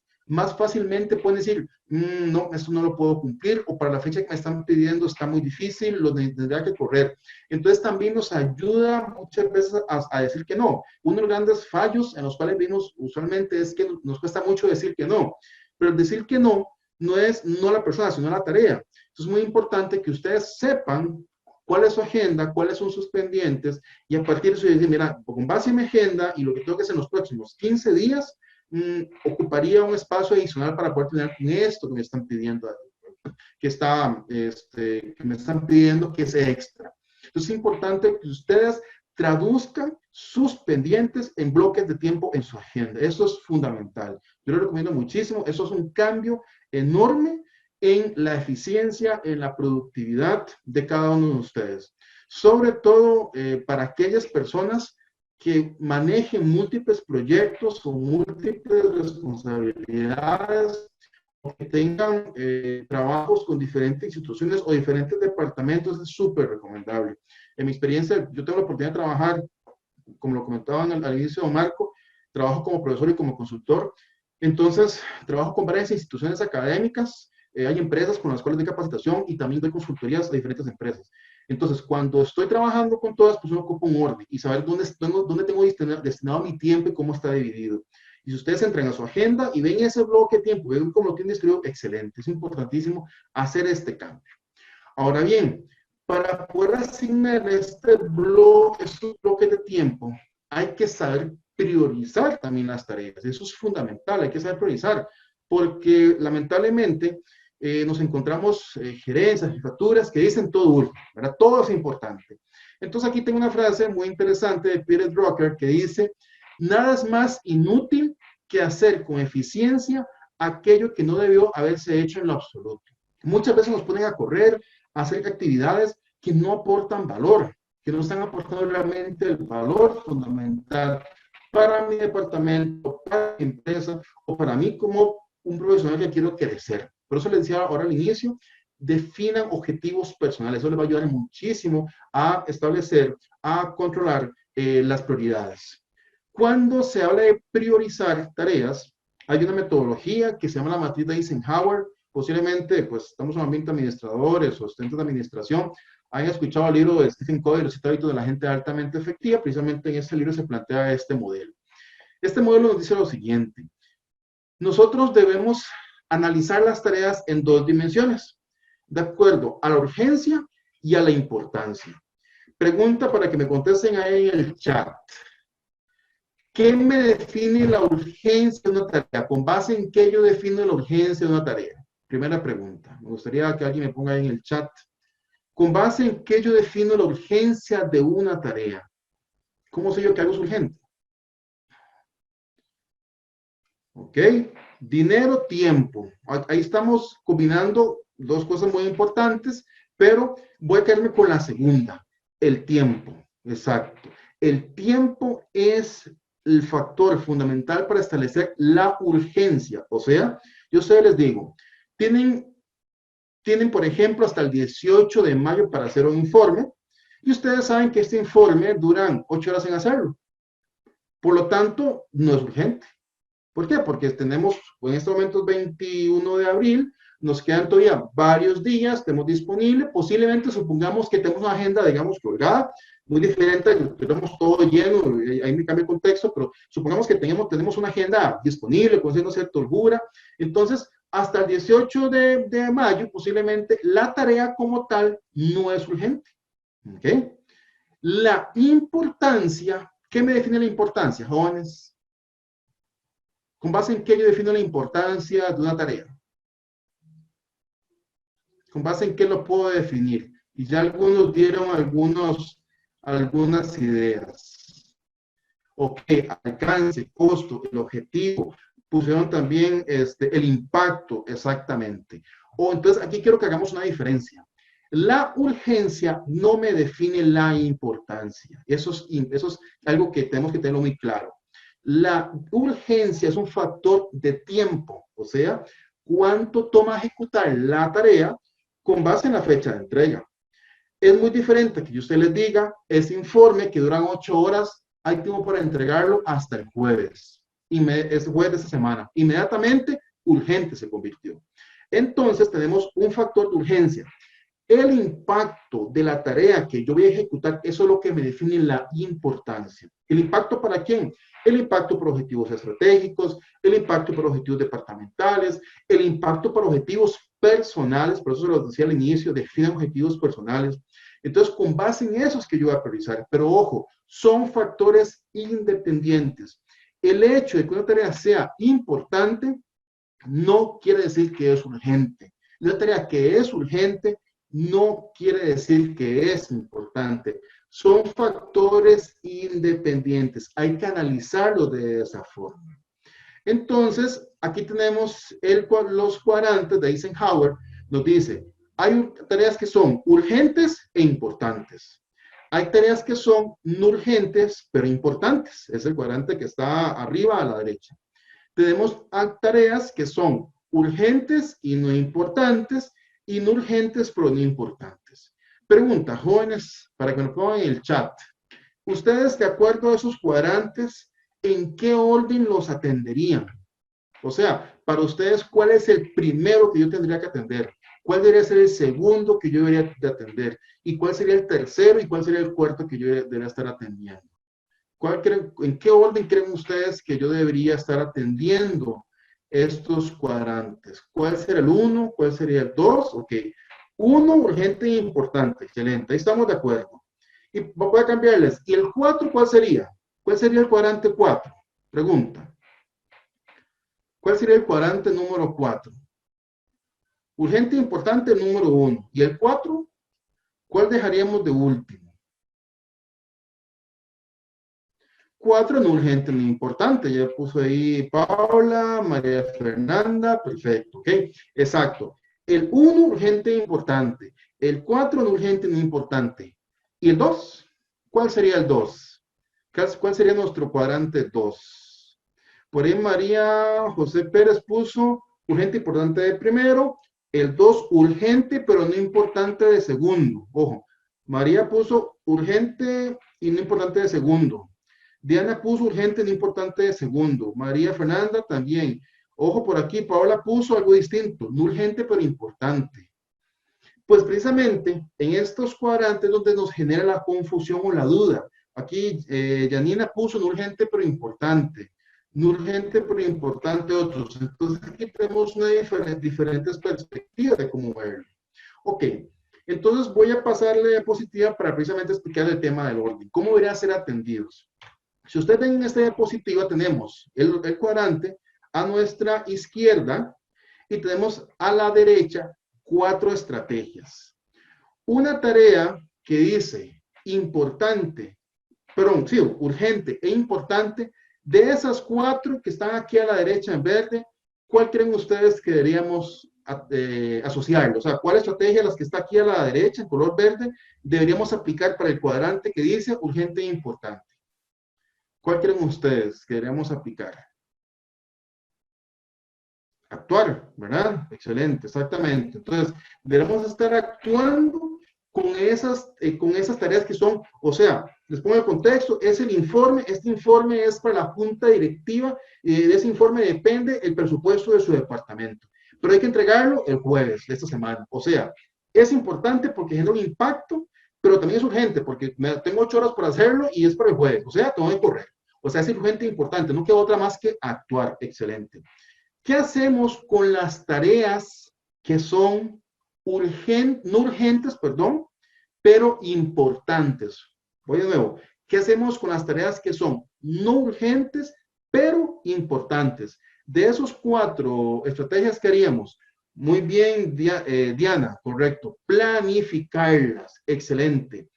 fácilmente pueden decir, no, esto no lo puedo cumplir, o para la fecha que me están pidiendo está muy difícil, lo tendría que correr. Entonces, también nos ayuda muchas veces a decir que no. Uno de los grandes fallos en los cuales vimos usualmente es que nos cuesta mucho decir que no. Pero el decir que no es no la persona, sino la tarea. Es muy importante que ustedes sepan cuál es su agenda, cuáles son sus pendientes, y a partir de eso decir, mira, con base en mi agenda y lo que tengo que hacer en los próximos 15 días, ocuparía un espacio adicional para poder tener con esto que me están pidiendo, que me están pidiendo que sea extra. Entonces es importante que ustedes traduzcan sus pendientes en bloques de tiempo en su agenda. Eso es fundamental. Yo lo recomiendo muchísimo. Eso es un cambio enorme en la eficiencia, en la productividad de cada uno de ustedes. Sobre todo para aquellas personas que manejen múltiples proyectos o múltiples responsabilidades, o que tengan trabajos con diferentes instituciones o diferentes departamentos, es súper recomendable. En mi experiencia, yo tengo la oportunidad de trabajar, como lo comentaban al inicio de Marco, trabajo como profesor y como consultor. Entonces, trabajo con varias instituciones académicas, hay empresas con las cuales doy capacitación y también doy consultorías a diferentes empresas. Entonces, cuando estoy trabajando con todas, pues uno ocupa un orden y saber dónde tengo destinado mi tiempo y cómo está dividido. Y si ustedes entran a su agenda y ven ese bloque de tiempo, ven cómo lo tienen escrito, excelente. Es importantísimo hacer este cambio. Ahora bien, para poder asignar estos bloques de tiempo, hay que saber priorizar también las tareas. Eso es fundamental, hay que saber priorizar, porque lamentablemente nos encontramos gerencias, jefaturas que dicen todo último, ¿verdad? Todo es importante. Entonces aquí tengo una frase muy interesante de Peter Drucker que dice, nada es más inútil que hacer con eficiencia aquello que no debió haberse hecho en lo absoluto. Muchas veces nos ponen a correr, a hacer actividades que no aportan valor, que no están aportando realmente el valor fundamental para mi departamento, para mi empresa o para mí como un profesional que quiero crecer. Por eso les decía ahora al inicio, definan objetivos personales. Eso les va a ayudar muchísimo a establecer, a controlar las prioridades. Cuando se habla de priorizar tareas, hay una metodología que se llama la matriz de Eisenhower. Posiblemente, pues, estamos en un ambiente de administradores o estudiantes de administración. Han escuchado el libro de Stephen Covey, Los 7 hábitos de la gente altamente efectiva. Precisamente en este libro se plantea este modelo. Este modelo nos dice lo siguiente. Nosotros debemos analizar las tareas en 2 dimensiones, de acuerdo a la urgencia y a la importancia. Pregunta para que me contesten ahí en el chat. ¿Qué me define la urgencia de una tarea? ¿Con base en qué yo defino la urgencia de una tarea? Primera pregunta. Me gustaría que alguien me ponga ahí en el chat. ¿Con base en qué yo defino la urgencia de una tarea? ¿Cómo sé yo que algo es urgente? ¿Ok? Dinero, tiempo. Ahí estamos combinando dos cosas muy importantes, pero voy a quedarme con la segunda, el tiempo. Exacto. El tiempo es el factor fundamental para establecer la urgencia. O sea, yo a ustedes les digo, tienen, por ejemplo, hasta el 18 de mayo para hacer un informe, y ustedes saben que este informe duran 8 horas en hacerlo. Por lo tanto, no es urgente. ¿Por qué? Porque tenemos, en este momento es 21 de abril, nos quedan todavía varios días, tenemos disponible, posiblemente supongamos que tenemos una agenda, digamos, colgada, muy diferente, tenemos todo lleno, ahí me cambia el contexto, pero supongamos que tenemos una agenda disponible, con cierta holgura, entonces hasta el 18 de mayo, posiblemente la tarea como tal no es urgente. ¿Okay? La importancia, ¿qué me define la importancia, jóvenes? ¿Con base en qué yo defino la importancia de una tarea? ¿Con base en qué lo puedo definir? Y ya algunos dieron algunas ideas. Ok, alcance, costo, el objetivo. Pusieron también el impacto, exactamente. O entonces aquí quiero que hagamos una diferencia. La urgencia no me define la importancia. Eso es algo que tenemos que tenerlo muy claro. La urgencia es un factor de tiempo, o sea, cuánto toma ejecutar la tarea con base en la fecha de entrega. Es muy diferente que yo usted les diga, ese informe que duran 8 horas, hay tiempo para entregarlo hasta el jueves. Es jueves de esta semana. Inmediatamente, urgente se convirtió. Entonces, tenemos un factor de urgencia. El impacto de la tarea que yo voy a ejecutar, eso es lo que me define la importancia. ¿El impacto para quién? El impacto por objetivos estratégicos, el impacto por objetivos departamentales, el impacto por objetivos personales, por eso se los decía al inicio, definen objetivos personales. Entonces, con base en eso es que yo voy a priorizar. Pero ojo, son factores independientes. El hecho de que una tarea sea importante no quiere decir que es urgente. La tarea que es urgente no quiere decir que es importante. Son factores independientes. Hay que analizarlo de esa forma. Entonces, aquí tenemos los cuadrantes de Eisenhower. Nos dice, hay tareas que son urgentes e importantes. Hay tareas que son no urgentes, pero importantes. Es el cuadrante que está arriba a la derecha. Tenemos tareas que son urgentes y no importantes, y no urgentes pero no importantes. Pregunta, jóvenes, para que me pongan en el chat. Ustedes, de acuerdo a esos cuadrantes, ¿en qué orden los atenderían? O sea, para ustedes, ¿cuál es el primero que yo tendría que atender? ¿Cuál debería ser el segundo que yo debería de atender? ¿Y cuál sería el tercero y cuál sería el cuarto que yo debería estar atendiendo? ¿En qué orden creen ustedes que yo debería estar atendiendo estos cuadrantes? ¿Cuál será el 1? ¿Cuál sería el 2? Ok. 1, urgente e importante. Excelente. Ahí estamos de acuerdo. Y voy a cambiarles. ¿Y el 4 cuál sería? ¿Cuál sería el cuadrante 4? Pregunta. ¿Cuál sería el cuadrante número 4? Urgente e importante número 1. ¿Y el 4? ¿Cuál dejaríamos de último? 4 no urgente ni importante. Ya puso ahí Paula, María Fernanda, perfecto, ¿ok? Exacto. El 1 urgente e importante. El 4 no urgente ni importante. ¿Y el 2? ¿Cuál sería el 2? ¿Cuál sería nuestro cuadrante 2? Por ahí María José Pérez puso urgente e importante de primero. El 2 urgente pero no importante de segundo. Ojo, María puso urgente y no importante de segundo. Diana puso urgente no importante de segundo. María Fernanda también. Ojo por aquí, Paola puso algo distinto, no urgente pero importante. Pues precisamente en estos cuadrantes donde nos genera la confusión o la duda. Aquí Janina puso no urgente pero importante. No urgente pero importante otros. Entonces aquí tenemos diferentes perspectivas de cómo verlo. Ok, entonces voy a pasarle la diapositiva para precisamente explicar el tema del orden. ¿Cómo deberían ser atendidos? Si ustedes ven en esta diapositiva, tenemos el cuadrante a nuestra izquierda y tenemos a la derecha 4 estrategias. Una tarea que dice importante, perdón, sí, urgente e importante, De esas 4 que están aquí a la derecha en verde, ¿cuál creen ustedes que deberíamos asociar? O sea, ¿cuál estrategia de las que está aquí a la derecha en color verde deberíamos aplicar para el cuadrante que dice urgente e importante? ¿Cuál creen ustedes que deberíamos aplicar? Actuar, ¿verdad? Excelente, exactamente. Entonces, debemos estar actuando con esas tareas que son, o sea, les pongo el contexto, es el informe, este informe es para la junta directiva y de ese informe depende el presupuesto de su departamento. Pero hay que entregarlo el jueves de esta semana. O sea, es importante porque genera un impacto, pero también es urgente porque tengo 8 horas para hacerlo y es para el jueves. O sea, tengo que correr. O sea, es urgente e importante. No queda otra más que actuar. Excelente. ¿Qué hacemos con las tareas que son no urgentes, perdón, pero importantes? Voy de nuevo. ¿Qué hacemos con las tareas que son no urgentes, pero importantes? De esos 4 estrategias que haríamos, muy bien, Diana, correcto. Planificarlas, excelente.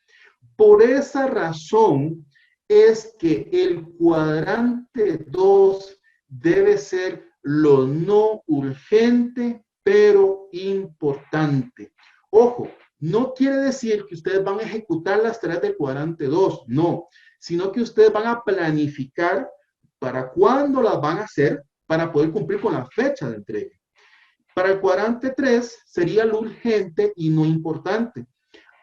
Por esa razón es que el cuadrante 2 debe ser lo no urgente, pero importante. Ojo, no quiere decir que ustedes van a ejecutar las tareas del cuadrante 2, no, sino que ustedes van a planificar para cuándo las van a hacer para poder cumplir con la fecha de entrega. Para el cuadrante 3 sería lo urgente y no importante.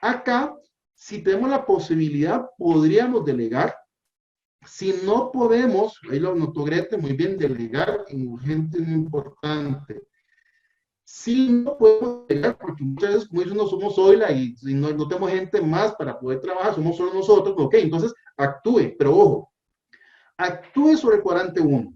Acá, si tenemos la posibilidad, podríamos delegar. Si no podemos, ahí lo notó Grete, muy bien, delegar en urgente y no importante. Si no podemos delegar, porque muchas veces, como dicen, no somos OILA y no tenemos gente más para poder trabajar, somos solo nosotros, ok, entonces actúe, pero ojo, actúe sobre el cuadrante 1.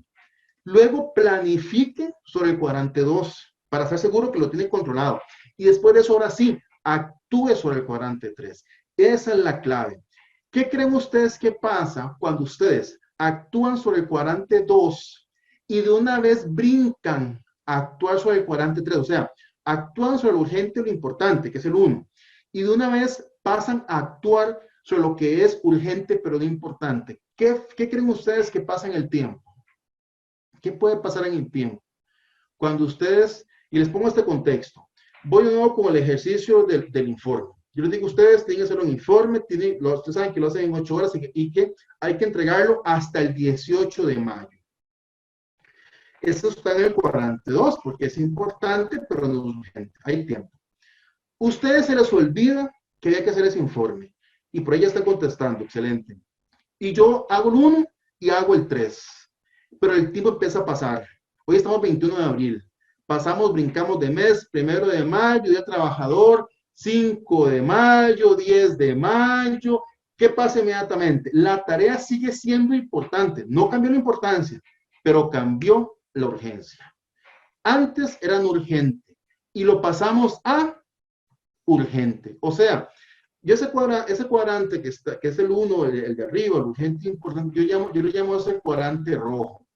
Luego planifique sobre el cuadrante 2 para estar seguro que lo tiene controlado. Y después de eso, ahora sí, actúe sobre el cuadrante 3. Esa es la clave. ¿Qué creen ustedes que pasa cuando ustedes actúan sobre el cuadrante 2 y de una vez brincan a actuar sobre el cuadrante 3? O sea, actúan sobre lo urgente y lo importante, que es el 1, y de una vez pasan a actuar sobre lo que es urgente pero no importante. ¿Qué creen ustedes que pasa en el tiempo? ¿Qué puede pasar en el tiempo? Cuando ustedes, y les pongo este contexto, voy de nuevo con el ejercicio del informe. Yo les digo, ustedes tienen que hacer un informe, ustedes saben que lo hacen en 8 horas y que hay que entregarlo hasta el 18 de mayo. Eso está en el cuadrante 2, porque es importante, pero no es urgente. Hay tiempo. Ustedes se les olvida que hay que hacer ese informe. Y por ahí ya están contestando, excelente. Y yo hago el 1 y hago el 3. Pero el tiempo empieza a pasar. Hoy estamos 21 de abril. Brincamos de mes, 1 de mayo, Día Trabajador, 5 de mayo, 10 de mayo. ¿Qué pasa inmediatamente? La tarea sigue siendo importante. No cambió la importancia, pero cambió la urgencia. Antes era no urgente y lo pasamos a urgente. O sea, yo ese cuadrante que es el 1, el de arriba, el urgente importante, yo lo llamo ese cuadrante rojo.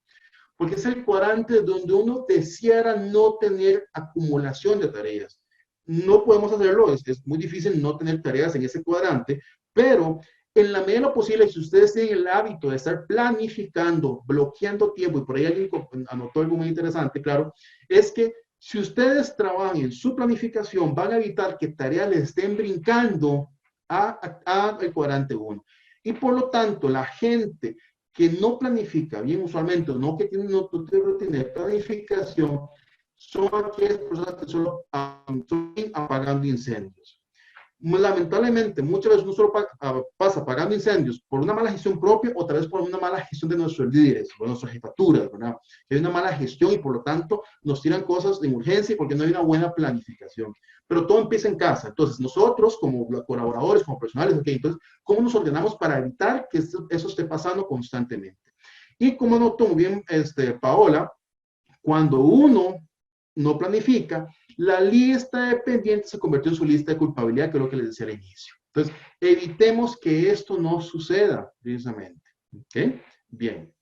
Porque es el cuadrante donde uno deseara no tener acumulación de tareas. No podemos hacerlo, es muy difícil no tener tareas en ese cuadrante, pero en la medida de lo posible, si ustedes tienen el hábito de estar planificando, bloqueando tiempo, y por ahí alguien anotó algo muy interesante, claro, es que si ustedes trabajan en su planificación, van a evitar que tareas les estén brincando al cuadrante 1. Y por lo tanto, la gente que no planifica bien usualmente, no que tiene una rutina de planificación, son aquellas personas que solo apagando incendios. Lamentablemente, muchas veces uno solo pasa apagando incendios por una mala gestión propia o tal vez por una mala gestión de nuestros líderes o de nuestras jefaturas, ¿verdad? Hay una mala gestión y por lo tanto nos tiran cosas de urgencia porque no hay una buena planificación. Pero todo empieza en casa. Entonces, nosotros como colaboradores, como personales, okay, entonces, ¿cómo nos ordenamos para evitar que eso esté pasando constantemente? Y como notó muy bien Paola, cuando uno no planifica, la lista de pendientes se convirtió en su lista de culpabilidad, que es lo que les decía al inicio. Entonces, evitemos que esto no suceda, precisamente. ¿Ok? Bien.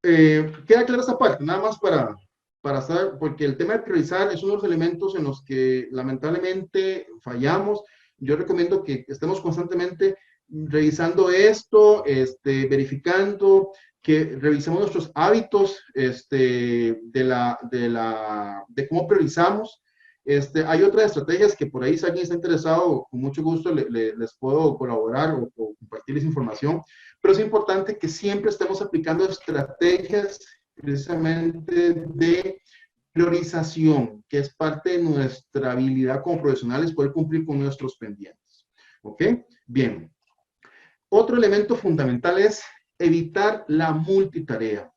Queda clara esta parte, nada más para saber, porque el tema de priorizar es uno de los elementos en los que lamentablemente fallamos. Yo recomiendo que estemos constantemente revisando esto, verificando que revisemos nuestros hábitos de cómo priorizamos. Hay otras estrategias que por ahí, si alguien está interesado, con mucho gusto les puedo colaborar o compartirles información, pero es importante que siempre estemos aplicando estrategias precisamente de priorización, que es parte de nuestra habilidad como profesionales poder cumplir con nuestros pendientes. ¿Ok? Bien. Otro elemento fundamental es evitar la multitarea.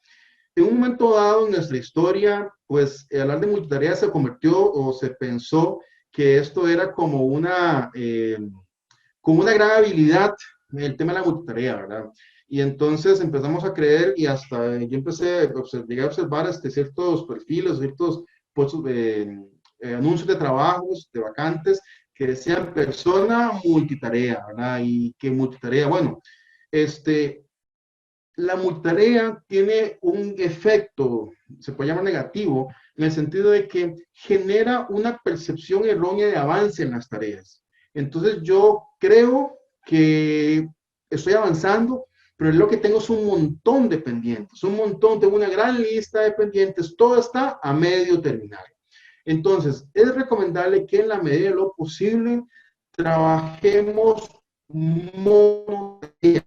En un momento dado en nuestra historia, pues hablar de multitarea se convirtió o se pensó que esto era como una gran habilidad, el tema de la multitarea, ¿verdad? Y entonces empezamos a creer y hasta yo empecé llegué a observar ciertos perfiles, ciertos puestos, anuncios de trabajos, de vacantes, que decían persona multitarea, ¿verdad? Y que multitarea, bueno, la multitarea tiene un efecto, se puede llamar negativo, en el sentido de que genera una percepción errónea de avance en las tareas. Entonces yo creo que estoy avanzando, pero lo que tengo es un montón de pendientes, un montón, tengo una gran lista de pendientes, todo está a medio terminar. Entonces, es recomendable que en la medida de lo posible trabajemos monotarea.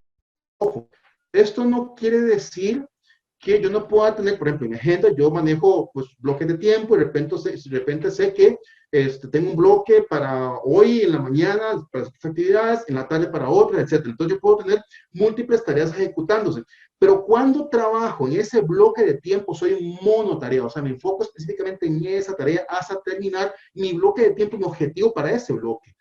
Ojo, esto no quiere decir que yo no pueda tener, por ejemplo, en mi agenda yo manejo pues bloques de tiempo y de repente sé que tengo un bloque para hoy en la mañana para estas actividades, en la tarde para otras, etc. Entonces yo puedo tener múltiples tareas ejecutándose, pero cuando trabajo en ese bloque de tiempo soy un monotarea, o sea, me enfoco específicamente en esa tarea hasta terminar mi bloque de tiempo, mi objetivo para ese bloque.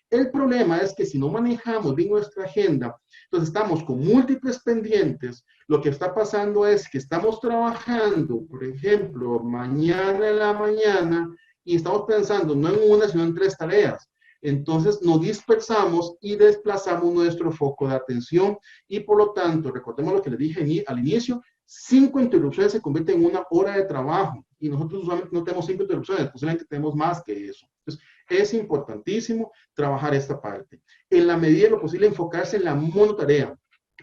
El problema es que si no manejamos bien nuestra agenda, entonces estamos con múltiples pendientes, lo que está pasando es que estamos trabajando, por ejemplo, mañana en la mañana y estamos pensando no en una, sino en 3 tareas. Entonces nos dispersamos y desplazamos nuestro foco de atención y por lo tanto, recordemos lo que les dije al inicio, 5 interrupciones se convierten en 1 hora de trabajo y nosotros usualmente no tenemos 5 interrupciones, posiblemente tenemos más que eso. Entonces, es importantísimo trabajar esta parte. En la medida de lo posible, enfocarse en la monotarea.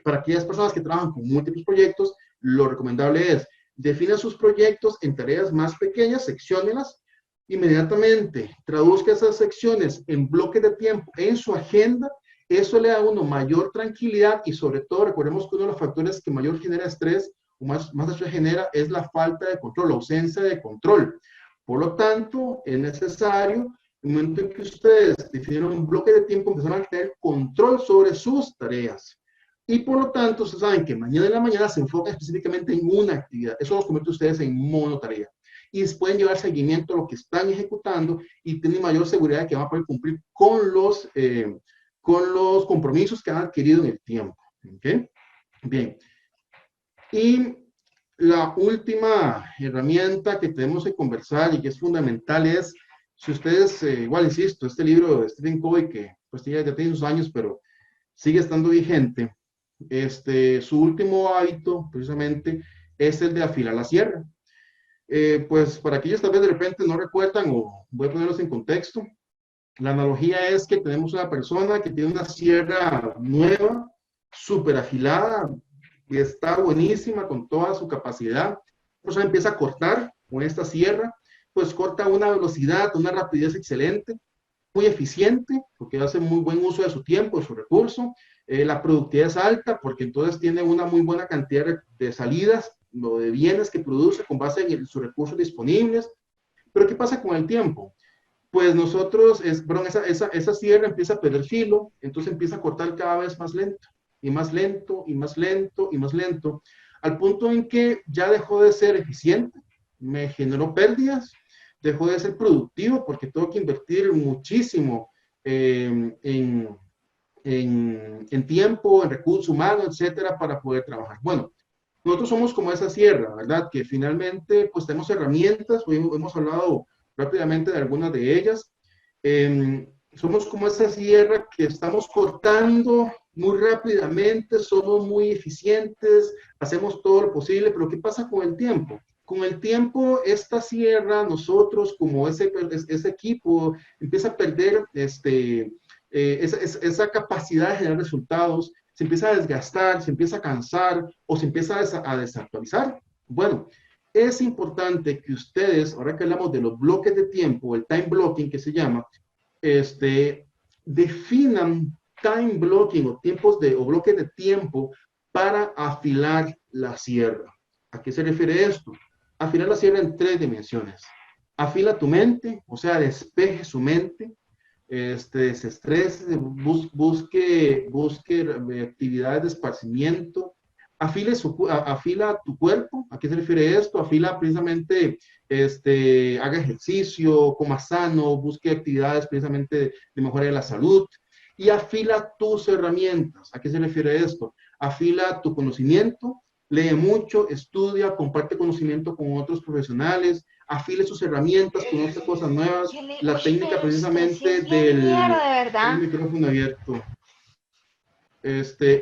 Para aquellas personas que trabajan con múltiples proyectos, lo recomendable es defina sus proyectos en tareas más pequeñas, secciónelas, inmediatamente traduzca esas secciones en bloques de tiempo en su agenda. Eso le da a uno mayor tranquilidad y sobre todo recordemos que uno de los factores que mayor genera estrés o más estrés genera es la falta de control, la ausencia de control. Por lo tanto, es necesario en el momento en que ustedes definieron un bloque de tiempo, empezaron a tener control sobre sus tareas. Y por lo tanto, ustedes saben que mañana en la mañana se enfocan específicamente en una actividad. Eso los convierte a ustedes en monotarea. Y pueden llevar seguimiento a lo que están ejecutando y tienen mayor seguridad de que van a poder cumplir con los compromisos que han adquirido en el tiempo. ¿Okay? Bien. Y la última herramienta que tenemos que conversar y que es fundamental es, si ustedes, igual insisto, este libro de Stephen Covey, que pues ya tiene sus años, pero sigue estando vigente, su último hábito, precisamente, es el de afilar la sierra. Pues para aquellos tal vez de repente no recuerdan, o voy a ponerlos en contexto, la analogía es que tenemos una persona que tiene una sierra nueva, súper afilada, y está buenísima con toda su capacidad. La persona empieza a cortar con esta sierra, pues corta a una velocidad, una rapidez excelente, muy eficiente, porque hace muy buen uso de su tiempo, de su recurso. La productividad es alta, porque entonces tiene una muy buena cantidad de salidas o de bienes que produce con base en sus recursos disponibles. Pero ¿qué pasa con el tiempo? Pues nosotros, esa sierra empieza a perder filo, entonces empieza a cortar cada vez más lento, y más lento, y más lento, y más lento, al punto en que ya dejó de ser eficiente, me generó pérdidas, dejó de ser productivo porque tengo que invertir muchísimo en tiempo, en recursos humanos, etcétera, para poder trabajar. Bueno, nosotros somos como esa sierra, ¿verdad? Que finalmente, pues tenemos herramientas, hoy hemos hablado rápidamente de algunas de ellas. Somos como esa sierra que estamos cortando muy rápidamente, somos muy eficientes, hacemos todo lo posible, pero ¿qué pasa con el tiempo? Con el tiempo, esta sierra, nosotros como ese equipo, empieza a perder esa capacidad de generar resultados se empieza a desgastar, se empieza a cansar o se empieza a desactualizar. Bueno, es importante que ustedes, ahora que hablamos de los bloques de tiempo, el time blocking que se llama, definan time blocking o bloques de tiempo para afilar la sierra. ¿A qué se refiere esto? Afilar la sierra en 3 dimensiones. Afila tu mente, o sea, despeje su mente, desestrese, busque actividades de esparcimiento, afila tu cuerpo. ¿A qué se refiere esto? Afila precisamente, haga ejercicio, coma sano, busque actividades precisamente de mejora de la salud y afila tus herramientas. ¿A qué se refiere esto? Afila tu conocimiento, lee mucho, estudia, comparte conocimiento con otros profesionales, afile sus herramientas, conoce cosas nuevas, la técnica precisamente del el micrófono abierto.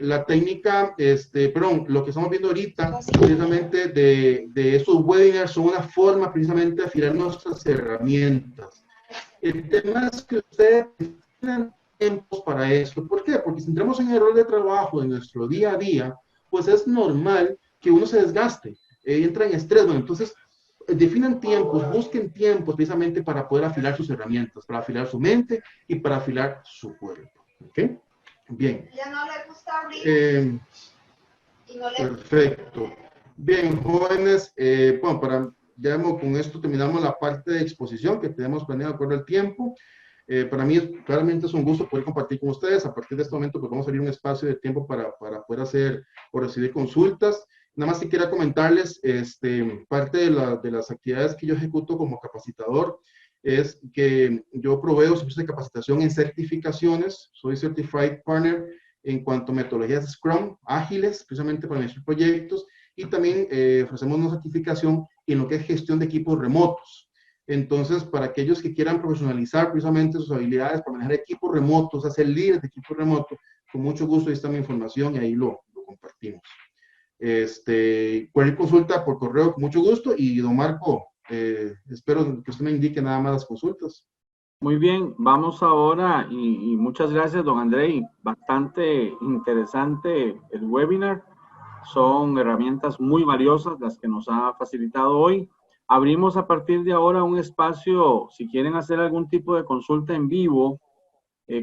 La técnica, perdón, lo que estamos viendo ahorita, precisamente de esos webinars, son una forma precisamente de afilar nuestras herramientas. El tema es que ustedes tienen tiempos para eso. ¿Por qué? Porque si entramos en el rol de trabajo de nuestro día a día, pues es normal que uno se desgaste, entra en estrés. Bueno, entonces, definan tiempos, busquen tiempos precisamente para poder afilar sus herramientas, para afilar su mente y para afilar su cuerpo. ¿Ok? Bien. Ya no le gusta abrir. Perfecto. Bien, jóvenes, bueno, ya con esto terminamos la parte de exposición que tenemos planeado de acuerdo al tiempo. Para mí claramente es un gusto poder compartir con ustedes. A partir de este momento pues vamos a abrir un espacio de tiempo para poder hacer o recibir consultas. Nada más que quiera comentarles, parte de las actividades que yo ejecuto como capacitador es que yo proveo servicios de capacitación en certificaciones. Soy Certified Partner en cuanto a metodologías Scrum ágiles, precisamente para nuestros proyectos, y también ofrecemos una certificación en lo que es gestión de equipos remotos. Entonces, para aquellos que quieran profesionalizar precisamente sus habilidades para manejar equipos remotos, hacer líderes de equipos remotos, con mucho gusto ahí está mi información y ahí lo compartimos. Cualquier consulta por correo, con mucho gusto, y don Marco, espero que usted me indique nada más las consultas. Muy bien, vamos ahora y muchas gracias, don Andrei. Bastante interesante el webinar. Son herramientas muy valiosas las que nos ha facilitado hoy. Abrimos a partir de ahora un espacio, si quieren hacer algún tipo de consulta en vivo,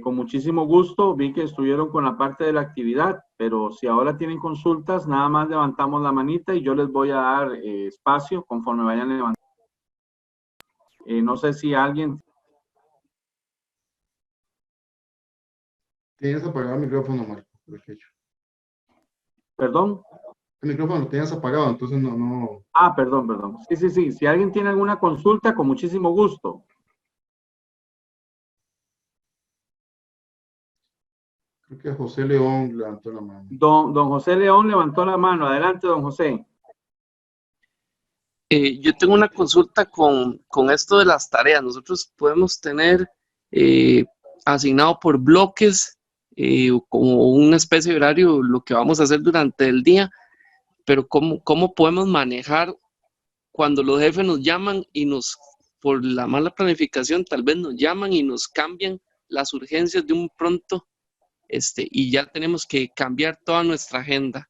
con muchísimo gusto. Vi que estuvieron con la parte de la actividad, pero si ahora tienen consultas, nada más levantamos la manita y yo les voy a dar espacio conforme vayan levantando. No sé si alguien... Tienes apagado el micrófono, Marco. ¿Perdón? El micrófono lo tenías apagado, entonces no... Ah, perdón. Sí. Si alguien tiene alguna consulta, con muchísimo gusto. Creo que José León levantó la mano. Don José León levantó la mano. Adelante, don José. Yo tengo una consulta con esto de las tareas. Nosotros podemos tener asignado por bloques, como una especie de horario, lo que vamos a hacer durante el día, pero ¿cómo podemos manejar cuando los jefes nos llaman y por la mala planificación, tal vez nos llaman y nos cambian las urgencias de un pronto, y ya tenemos que cambiar toda nuestra agenda?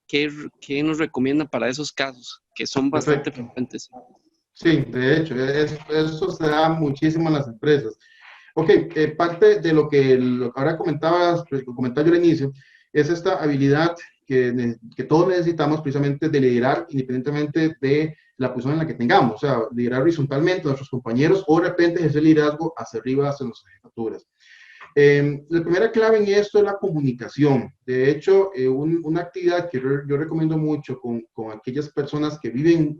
¿Qué nos recomiendan para esos casos, que son bastante frecuentes? Sí, de hecho, eso se da muchísimo en las empresas. Ok, parte de lo que ahora comentaba yo al inicio, es esta habilidad que todos necesitamos precisamente de liderar independientemente de la posición en la que tengamos, o sea, liderar horizontalmente a nuestros compañeros o de repente ejercer liderazgo hacia arriba, hacia nuestras jefaturas. La primera clave en esto es la comunicación. De hecho, una actividad que yo recomiendo mucho con aquellas personas que viven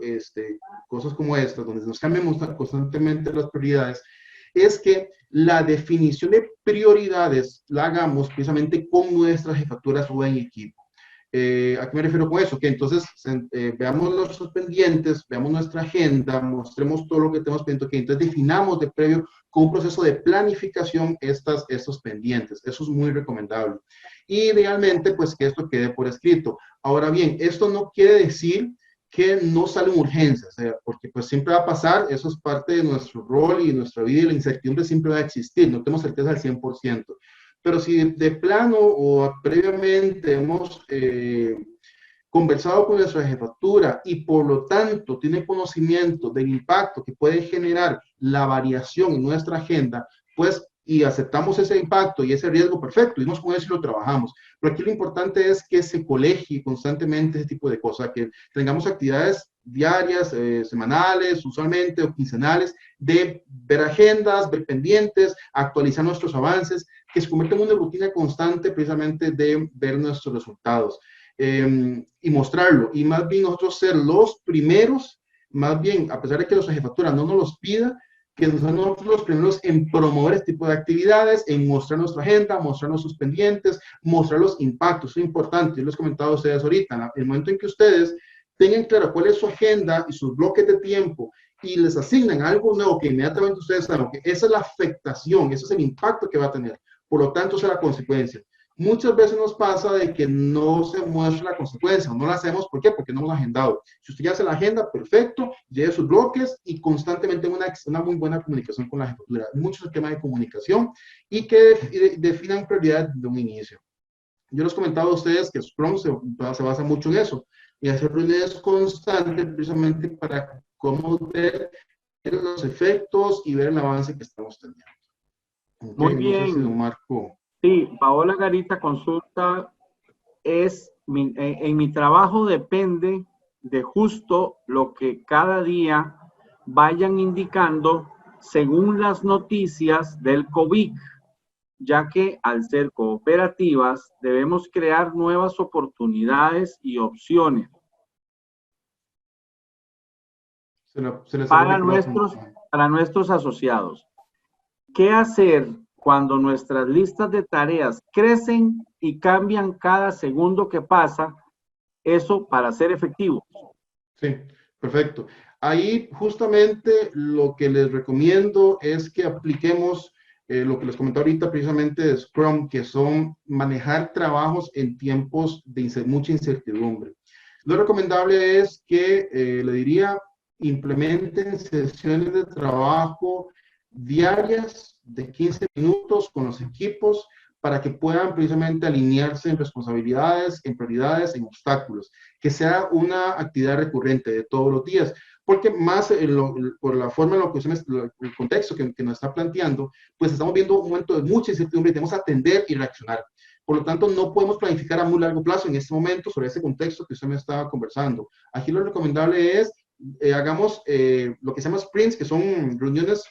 cosas como estas, donde nos cambian constantemente las prioridades, es que la definición de prioridades la hagamos precisamente con nuestras jefaturas o en equipo. ¿A qué me refiero con eso? Que entonces veamos nuestros pendientes, veamos nuestra agenda, mostremos todo lo que tenemos pendiente, que entonces definamos de previo con un proceso de planificación estos pendientes. Eso es muy recomendable. Y idealmente, pues que esto quede por escrito. Ahora bien, esto no quiere decir que no salen urgencias, porque pues siempre va a pasar, eso es parte de nuestro rol y nuestra vida, y la incertidumbre siempre va a existir, no tenemos certeza al 100%. Pero si de plano o previamente hemos conversado con nuestra jefatura y por lo tanto tiene conocimiento del impacto que puede generar la variación en nuestra agenda, pues y aceptamos ese impacto y ese riesgo, perfecto, y nos con eso y lo trabajamos. Pero aquí lo importante es que se colegie constantemente ese tipo de cosas, que tengamos actividades diarias, semanales, usualmente, o quincenales, de ver agendas, ver pendientes, actualizar nuestros avances, que se convierta en una rutina constante precisamente de ver nuestros resultados. Y mostrarlo, y más bien nosotros ser los primeros, más bien, a pesar de que nuestra jefatura no nos los pida, que son nosotros los primeros en promover este tipo de actividades, en mostrar nuestra agenda, mostrar nuestros pendientes, mostrar los impactos. Eso es importante, yo les he comentado a ustedes ahorita, el momento en que ustedes tengan claro cuál es su agenda y sus bloques de tiempo y les asignan algo nuevo que inmediatamente ustedes saben que esa es la afectación, ese es el impacto que va a tener. Por lo tanto, esa es la consecuencia. Muchas veces nos pasa de que no se muestra la consecuencia, no la hacemos, ¿por qué? Porque no hemos agendado. Si usted ya hace la agenda, perfecto, lleve sus bloques y constantemente una muy buena comunicación con la jefatura. Mucho tema de comunicación y que definan prioridades de un inicio. Yo les comentaba a ustedes que Scrum se basa mucho en eso, y hacer reuniones constantes precisamente para cómo ver los efectos y ver el avance que estamos teniendo. Okay, muy bien. No sé si don Marco... Sí, Paola Garita consulta, en mi trabajo depende de justo lo que cada día vayan indicando según las noticias del COVID, ya que al ser cooperativas debemos crear nuevas oportunidades y opciones para nuestros asociados. ¿Qué hacer cuando nuestras listas de tareas crecen y cambian cada segundo que pasa? Eso para ser efectivo. Sí, perfecto. Ahí justamente lo que les recomiendo es que apliquemos lo que les comenté ahorita precisamente de Scrum, que son manejar trabajos en tiempos de mucha incertidumbre. Lo recomendable es que, le diría, implementen sesiones de trabajo diarias de 15 minutos con los equipos para que puedan precisamente alinearse en responsabilidades, en prioridades, en obstáculos, que sea una actividad recurrente de todos los días, porque más por la forma en la que el contexto que nos está planteando, pues estamos viendo un momento de mucha incertidumbre y tenemos que atender y reaccionar. Por lo tanto, no podemos planificar a muy largo plazo en este momento sobre ese contexto que usted me estaba conversando. Aquí lo recomendable es hagamos lo que se llama sprints, que son reuniones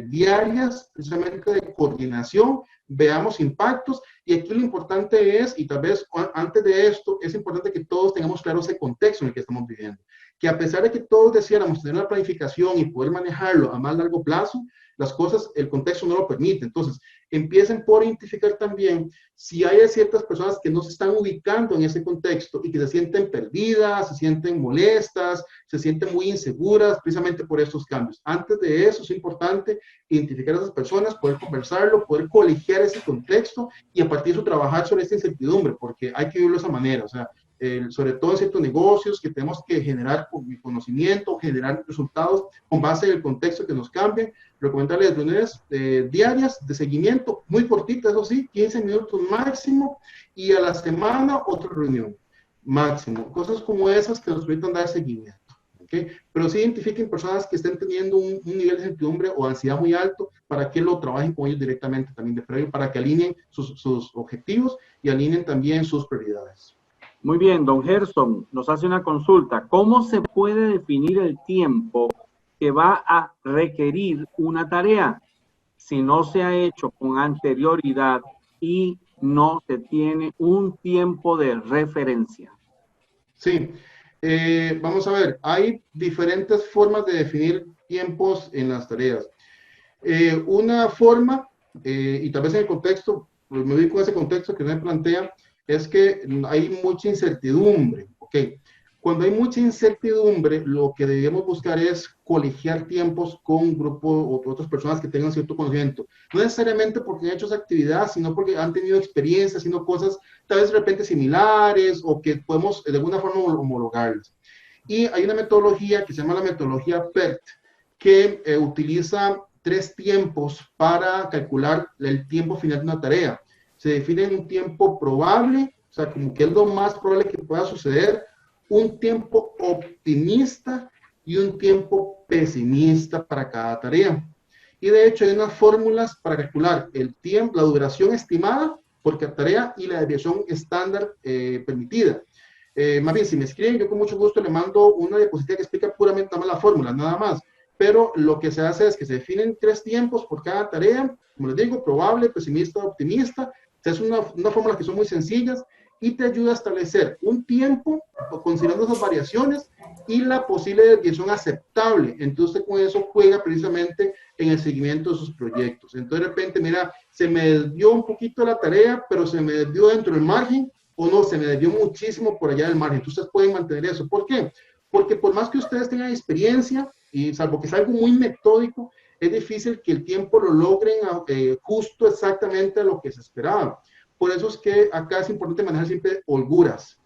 diarias, precisamente de coordinación, veamos impactos, y aquí lo importante es, y tal vez antes de esto, es importante que todos tengamos claro ese contexto en el que estamos viviendo, que a pesar de que todos deseáramos tener una planificación y poder manejarlo a más largo plazo, las cosas, el contexto no lo permite. Entonces, empiecen por identificar también si hay ciertas personas que no se están ubicando en ese contexto y que se sienten perdidas, se sienten molestas, se sienten muy inseguras precisamente por estos cambios. Antes de eso es importante identificar a esas personas, poder conversarlo, poder colegiar ese contexto y a partir de eso trabajar sobre esta incertidumbre, porque hay que vivirlo de esa manera. O sea, sobre todo en ciertos negocios que tenemos que generar conocimiento, generar resultados con base en el contexto que nos cambie. Recomendarles reuniones diarias de seguimiento, muy cortitas, eso sí, 15 minutos máximo, y a la semana otra reunión máximo. Cosas como esas que nos permitan dar seguimiento. ¿Okay? Pero sí identifiquen personas que estén teniendo un nivel de incertidumbre o ansiedad muy alto para que lo trabajen con ellos directamente también de previo, para que alineen sus objetivos y alineen también sus prioridades. Muy bien, don Gerson nos hace una consulta. ¿Cómo se puede definir el tiempo que va a requerir una tarea si no se ha hecho con anterioridad y no se tiene un tiempo de referencia? Sí, vamos a ver, hay diferentes formas de definir tiempos en las tareas. Una forma, y tal vez en el contexto, pues me voy con ese contexto que me plantea, es que hay mucha incertidumbre, ¿ok? Cuando hay mucha incertidumbre, lo que debemos buscar es colegiar tiempos con un grupo o otras personas que tengan cierto conocimiento. No necesariamente porque han hecho esa actividad, sino porque han tenido experiencia haciendo cosas tal vez de repente similares o que podemos de alguna forma homologarlas. Y hay una metodología que se llama la metodología PERT, que utiliza 3 tiempos para calcular el tiempo final de una tarea. Se define un tiempo probable, o sea, como que es lo más probable que pueda suceder, un tiempo optimista y un tiempo pesimista para cada tarea. Y de hecho hay unas fórmulas para calcular el tiempo, la duración estimada por cada tarea y la desviación estándar permitida. Más bien, si me escriben, yo con mucho gusto le mando una diapositiva que explica puramente la fórmula, nada más. Pero lo que se hace es que se definen 3 tiempos por cada tarea, como les digo, probable, pesimista, optimista. Es una fórmula que son muy sencillas y te ayuda a establecer un tiempo considerando esas variaciones y la posible desviación aceptable. Entonces con eso juega precisamente en el seguimiento de sus proyectos. Entonces de repente, mira, se me desvió un poquito la tarea, pero se me desvió dentro del margen, o no, se me desvió muchísimo por allá del margen. Entonces ustedes pueden mantener eso. ¿Por qué? Porque por más que ustedes tengan experiencia, y salvo que es algo muy metódico, es difícil que el tiempo lo logren justo exactamente a lo que se esperaba. Por eso es que acá es importante manejar siempre holguras.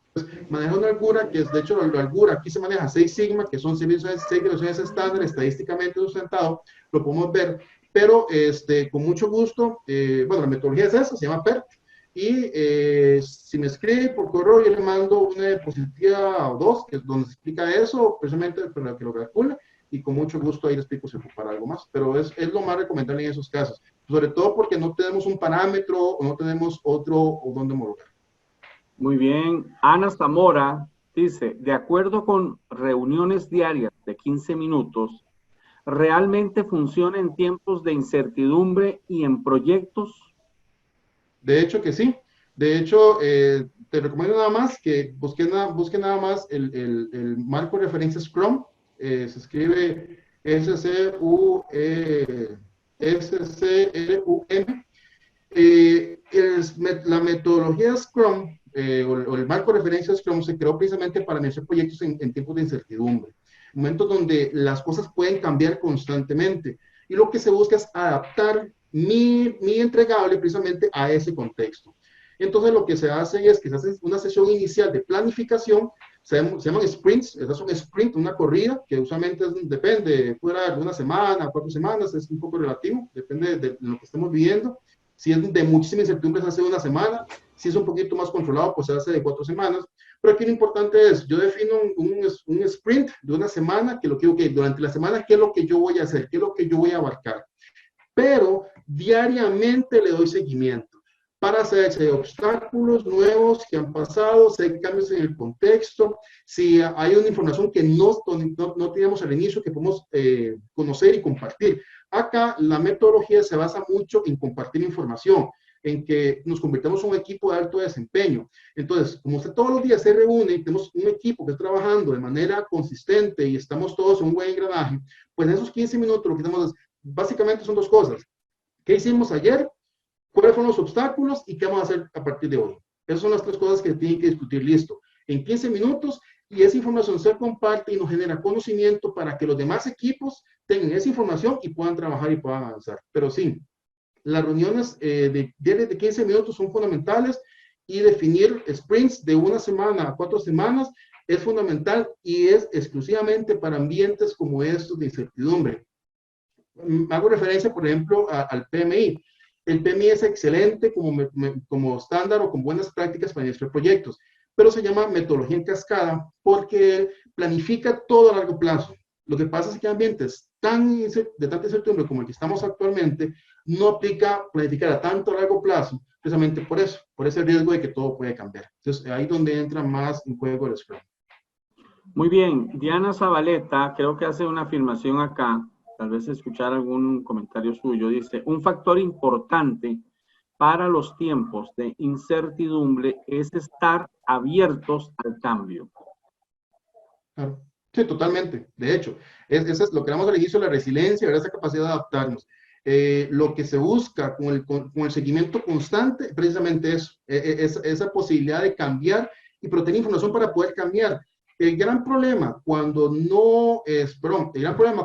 Maneja una holgura, que es de hecho la holgura, aquí se maneja 6 sigma, que son 6 variaciones estándar, estadísticamente sustentado, lo podemos ver, pero con mucho gusto, bueno, la metodología es esa, se llama PERT, y si me escribe por correo, yo le mando una diapositiva o 2, que es donde se explica eso, precisamente para que lo calcule, y con mucho gusto ahí les explico si ocupará algo más, pero es lo más recomendable en esos casos, sobre todo porque no tenemos un parámetro o no tenemos otro o donde homologar. Muy bien. Ana Zamora dice, de acuerdo con reuniones diarias de 15 minutos, ¿realmente funciona en tiempos de incertidumbre y en proyectos? De hecho que sí. De hecho, te recomiendo nada más que busquen nada más el marco de referencia Scrum. Se escribe SCRUM. La metodología Scrum o el marco de referencia Scrum se creó precisamente para administrar proyectos en tiempos de incertidumbre, momentos donde las cosas pueden cambiar constantemente y lo que se busca es adaptar mi entregable precisamente a ese contexto. Entonces lo que se hace es que se hace una sesión inicial de planificación, se llaman sprints, esas son sprints, una corrida, que usualmente depende, fuera de una semana, 4 semanas, es un poco relativo, depende de lo que estemos viviendo. Si es de muchísima incertidumbre, se hace una semana. Si es un poquito más controlado, pues se hace de 4 semanas. Pero aquí lo importante es, yo defino un sprint de una semana, que lo que, durante la semana, ¿qué es lo que yo voy a hacer? ¿Qué es lo que yo voy a abarcar? Pero diariamente le doy seguimiento para saber si hay obstáculos nuevos que han pasado, si hay cambios en el contexto, si hay una información que no teníamos al inicio que podemos conocer y compartir. Acá la metodología se basa mucho en compartir información, en que nos convirtamos en un equipo de alto desempeño. Entonces, como usted todos los días se reúne y tenemos un equipo que está trabajando de manera consistente y estamos todos en un buen engranaje, pues en esos 15 minutos lo que tenemos básicamente son 2 cosas. ¿Qué hicimos ayer? ¿Cuáles fueron los obstáculos? ¿Y qué vamos a hacer a partir de hoy? Esas son las 3 cosas que tienen que discutir, listo, en 15 minutos, y esa información se comparte y nos genera conocimiento para que los demás equipos tengan esa información y puedan trabajar y puedan avanzar. Pero sí, las reuniones de 15 minutos son fundamentales y definir sprints de 1 semana a 4 semanas es fundamental y es exclusivamente para ambientes como estos de incertidumbre. Hago referencia, por ejemplo, al PMI. El PMI es excelente como estándar o con buenas prácticas para iniciar proyectos, pero se llama metodología en cascada porque planifica todo a largo plazo. Lo que pasa es que ambientes de tanta incertidumbre como el que estamos actualmente no aplica planificar a tanto largo plazo, precisamente por eso, por ese riesgo de que todo puede cambiar. Entonces, ahí es donde entra más en juego el Scrum. Muy bien. Diana Zabaleta creo que hace una afirmación acá, tal vez escuchar algún comentario suyo. Dice, un factor importante para los tiempos de incertidumbre es estar abiertos al cambio. Claro. Sí, totalmente. De hecho, eso es lo que hablamos al inicio, la resiliencia, ¿verdad? Esa capacidad de adaptarnos. Lo que se busca con el seguimiento constante, precisamente es esa posibilidad de cambiar y proteger información para poder cambiar. El gran problema cuando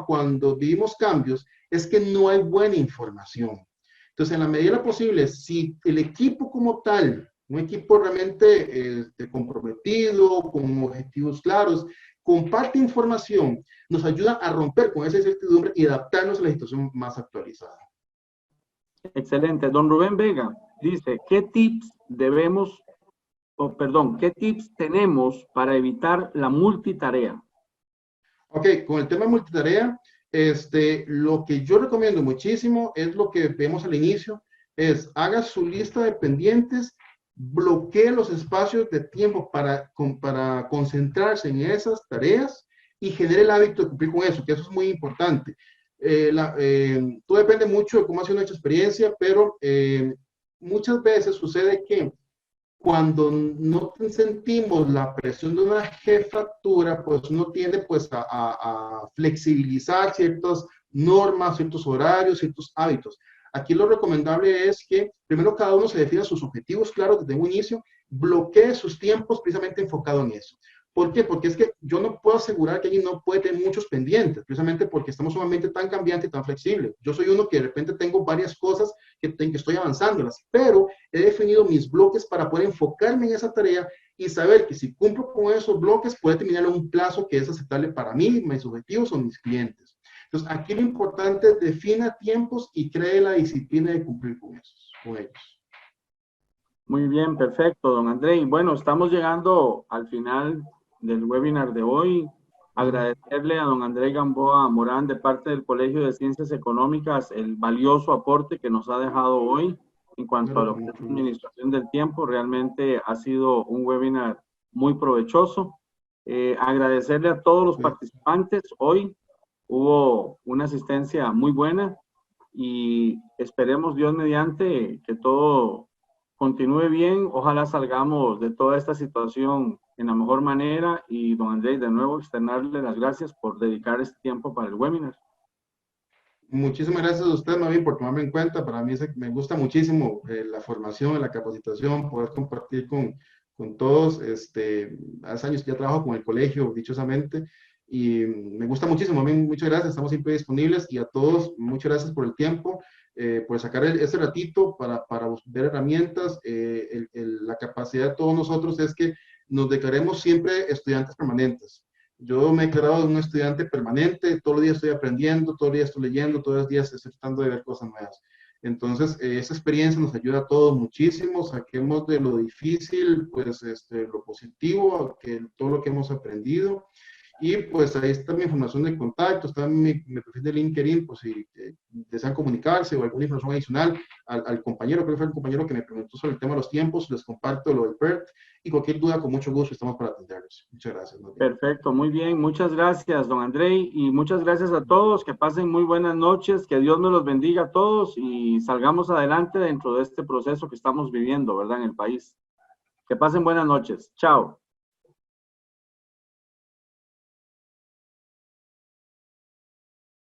cuando vivimos cambios es que no hay buena información. Entonces, en la medida de lo posible, si el equipo como tal, un equipo realmente comprometido, con objetivos claros, comparte información, nos ayuda a romper con esa incertidumbre y adaptarnos a la situación más actualizada. Excelente. Don Rubén Vega dice, ¿qué tips qué tips tenemos para evitar la multitarea? Ok, con el tema multitarea, lo que yo recomiendo muchísimo es lo que vemos al inicio, es haga su lista de pendientes, bloquee los espacios de tiempo para concentrarse en esas tareas y genere el hábito de cumplir con eso, que eso es muy importante. Todo depende mucho de cómo ha sido nuestra experiencia, pero muchas veces sucede que cuando no sentimos la presión de una jefatura, pues uno tiende pues a flexibilizar ciertas normas, ciertos horarios, ciertos hábitos. Aquí lo recomendable es que primero cada uno se defina sus objetivos claros desde un inicio, bloquee sus tiempos precisamente enfocado en eso. ¿Por qué? Porque es que yo no puedo asegurar que alguien no puede tener muchos pendientes, precisamente porque estamos en un ambiente tan cambiante y tan flexible. Yo soy uno que de repente tengo varias cosas que estoy avanzándolas, pero he definido mis bloques para poder enfocarme en esa tarea y saber que si cumplo con esos bloques, puedo terminar en un plazo que es aceptable para mí, mis objetivos o mis clientes. Entonces, aquí lo importante es defina tiempos y cree la disciplina de cumplir con ellos. Muy bien, perfecto, don André. Y bueno, estamos llegando al final del webinar de hoy. Agradecerle a don André Gamboa Morán de parte del Colegio de Ciencias Económicas el valioso aporte que nos ha dejado hoy en cuanto a lo que es la administración del tiempo. Realmente ha sido un webinar muy provechoso. Agradecerle a todos los participantes. Hoy hubo una asistencia muy buena y esperemos Dios mediante que todo continúe bien. Ojalá salgamos de toda esta situación en la mejor manera y don Andrés, de nuevo externarle las gracias por dedicar este tiempo para el webinar. Muchísimas gracias a usted, Mavi, por tomarme en cuenta. Para mí me gusta muchísimo la formación, la capacitación, poder compartir con todos. Hace años ya trabajo con el colegio, dichosamente, y me gusta muchísimo. A mí, muchas gracias, estamos siempre disponibles y a todos, muchas gracias por el tiempo, por sacar ese ratito para ver herramientas. La capacidad de todos nosotros es que nos declaremos siempre estudiantes permanentes. Yo me he declarado un estudiante permanente, todos los días estoy aprendiendo, todos los días estoy leyendo, todos los días estoy tratando de ver cosas nuevas. Entonces, esa experiencia nos ayuda a todos muchísimo, saquemos de lo difícil, pues, lo positivo, todo lo que hemos aprendido. Y pues ahí está mi información de contacto, está mi perfil de LinkedIn, pues si desean comunicarse o alguna información adicional al compañero, creo que fue el compañero que me preguntó sobre el tema de los tiempos, les comparto lo del PERT y cualquier duda con mucho gusto estamos para atenderlos. Muchas gracias. Perfecto, muy bien, muchas gracias don André y muchas gracias a todos, que pasen muy buenas noches, que Dios nos los bendiga a todos y salgamos adelante dentro de este proceso que estamos viviendo, ¿verdad? En el país. Que pasen buenas noches, chao.